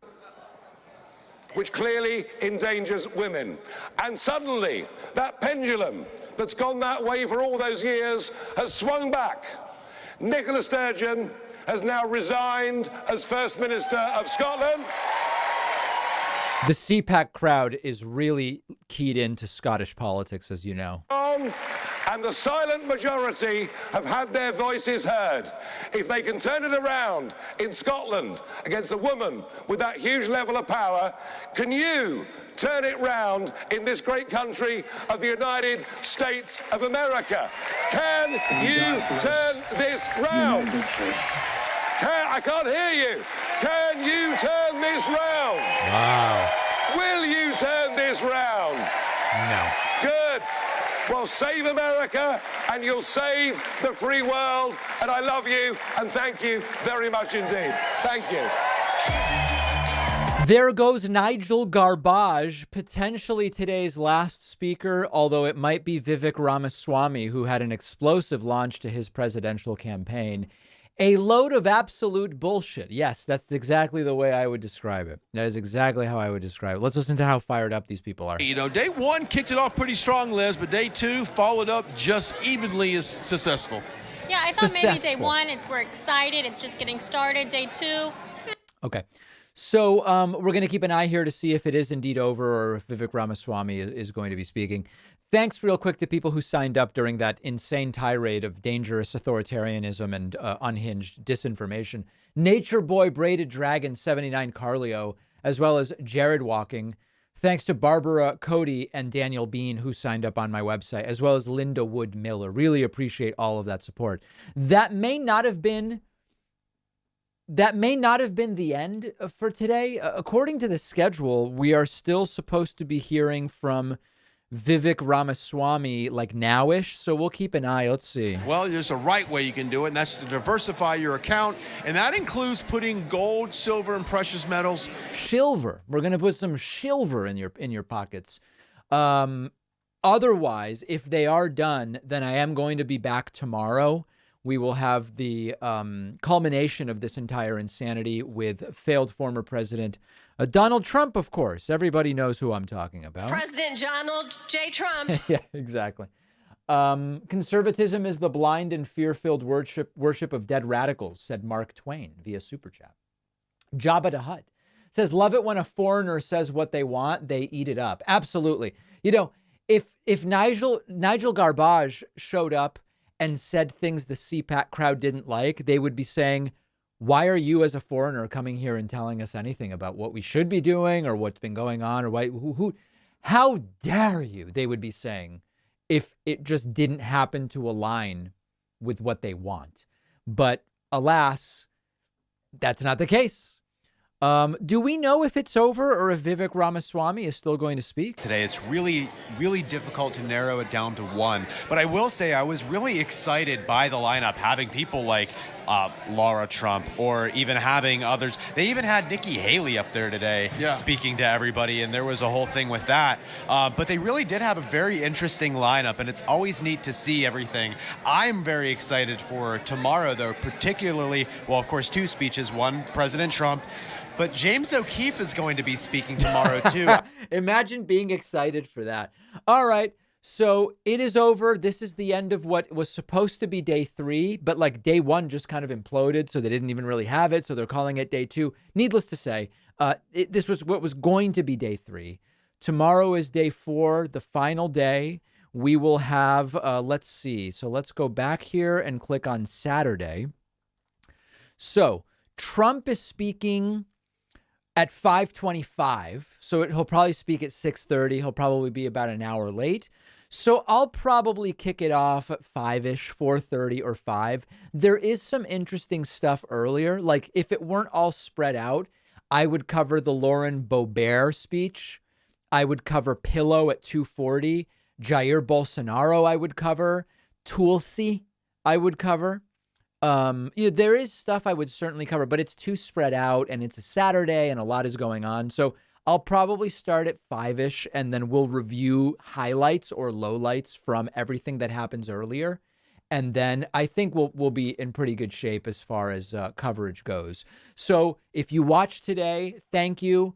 E: Which clearly endangers women. And suddenly, that pendulum that's gone that way for all those years has swung back. Nicola Sturgeon has now resigned as First Minister of Scotland.
C: The CPAC crowd is really keyed into Scottish politics, as you know.
E: And the silent majority have had their voices heard. If they can turn it around in Scotland against a woman with that huge level of power, can you turn it round in this great country of the United States of America? Can you turn this round? I can't hear you. Can you turn this round?
C: Wow.
E: Will you turn this round?
C: No.
E: Good. Well, save America and you'll save the free world. And I love you and thank you very much indeed. Thank you.
C: There goes Nigel Farage, potentially today's last speaker, although it might be Vivek Ramaswamy, who had an explosive launch to his presidential campaign. A load of absolute bullshit. Yes, that's exactly the way I would describe it. That is exactly how I would describe it. Let's listen to how fired up these people are.
A: You know, day one kicked it off pretty strong, Liz, but day two followed up just evenly as successful.
H: Yeah, I thought maybe day one, we're excited. It's just getting started. Day two.
C: Okay. So we're going to keep an eye here to see if it is indeed over or if Vivek Ramaswamy is going to be speaking. Thanks real quick to people who signed up during that insane tirade of dangerous authoritarianism and unhinged disinformation. Nature Boy, Braided Dragon, 79 Carlio, as well as Jared Walking. Thanks to Barbara Cody and Daniel Bean who signed up on my website, as well as Linda Wood Miller. Really appreciate all of that support. That may not have been the end for today. According to the schedule, we are still supposed to be hearing from Vivek Ramaswamy like nowish, so we'll keep an eye. Let's see.
A: Well, there's a right way you can do it, and that's to diversify your account, and that includes putting gold, silver, and precious metals.
C: Silver. We're going to put some silver in your pockets. Otherwise, if they are done, then I am going to be back tomorrow. We will have the culmination of this entire insanity with failed former president Donald Trump, of course. Everybody knows who I'm talking about.
H: President Donald J. Trump.
C: Yeah, exactly. Conservatism is the blind and fear-filled worship of dead radicals, said Mark Twain via Super Chat. Jabba the Hutt says, love it when a foreigner says what they want, they eat it up. Absolutely. You know, if Nigel Farage showed up and said things the CPAC crowd didn't like, they would be saying, why are you as a foreigner coming here and telling us anything about what we should be doing or what's been going on or why, how dare you, they would be saying, if it just didn't happen to align with what they want. But alas, that's not the case. Do we know if it's over or if Vivek Ramaswamy is still going to speak?
I: Today, it's really, really difficult to narrow it down to one. But I will say I was really excited by the lineup, having people like Laura Trump or even having others. They even had Nikki Haley up there today speaking to everybody, and there was a whole thing with that. But they really did have a very interesting lineup, and it's always neat to see everything. I'm very excited for tomorrow, though, particularly, well, of course, two speeches. One, President Trump. But James O'Keefe is going to be speaking tomorrow, too.
C: Imagine being excited for that. All right. So it is over. This is the end of what was supposed to be day 3, but like day 1 just kind of imploded. So they didn't even really have it. So they're calling it day 2. Needless to say, this was what was going to be day 3. Tomorrow is day 4, the final day. We will have, let's see. So let's go back here and click on Saturday. So Trump is speaking at 5:25, so he'll probably speak at 6:30. He'll probably be about an hour late. So I'll probably kick it off at 5-ish, 4:30 or 5. There is some interesting stuff earlier. Like if it weren't all spread out, I would cover the Lauren Boebert speech. I would cover Pillow at 2:40. Jair Bolsonaro I would cover. Tulsi I would cover. There is stuff I would certainly cover, but it's too spread out and it's a Saturday and a lot is going on. So I'll probably start at 5-ish and then we'll review highlights or lowlights from everything that happens earlier. And then I think we'll be in pretty good shape as far as coverage goes. So if you watched today, thank you.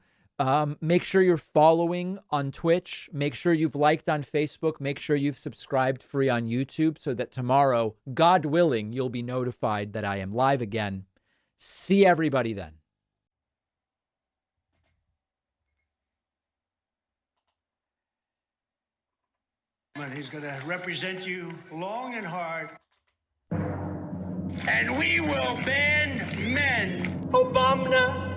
C: Make sure you're following on Twitch. Make sure you've liked on Facebook. Make sure you've subscribed free on YouTube so that tomorrow, God willing, you'll be notified that I am live again. See everybody then.
X: He's going to represent you long and hard. And we will ban men. Obama.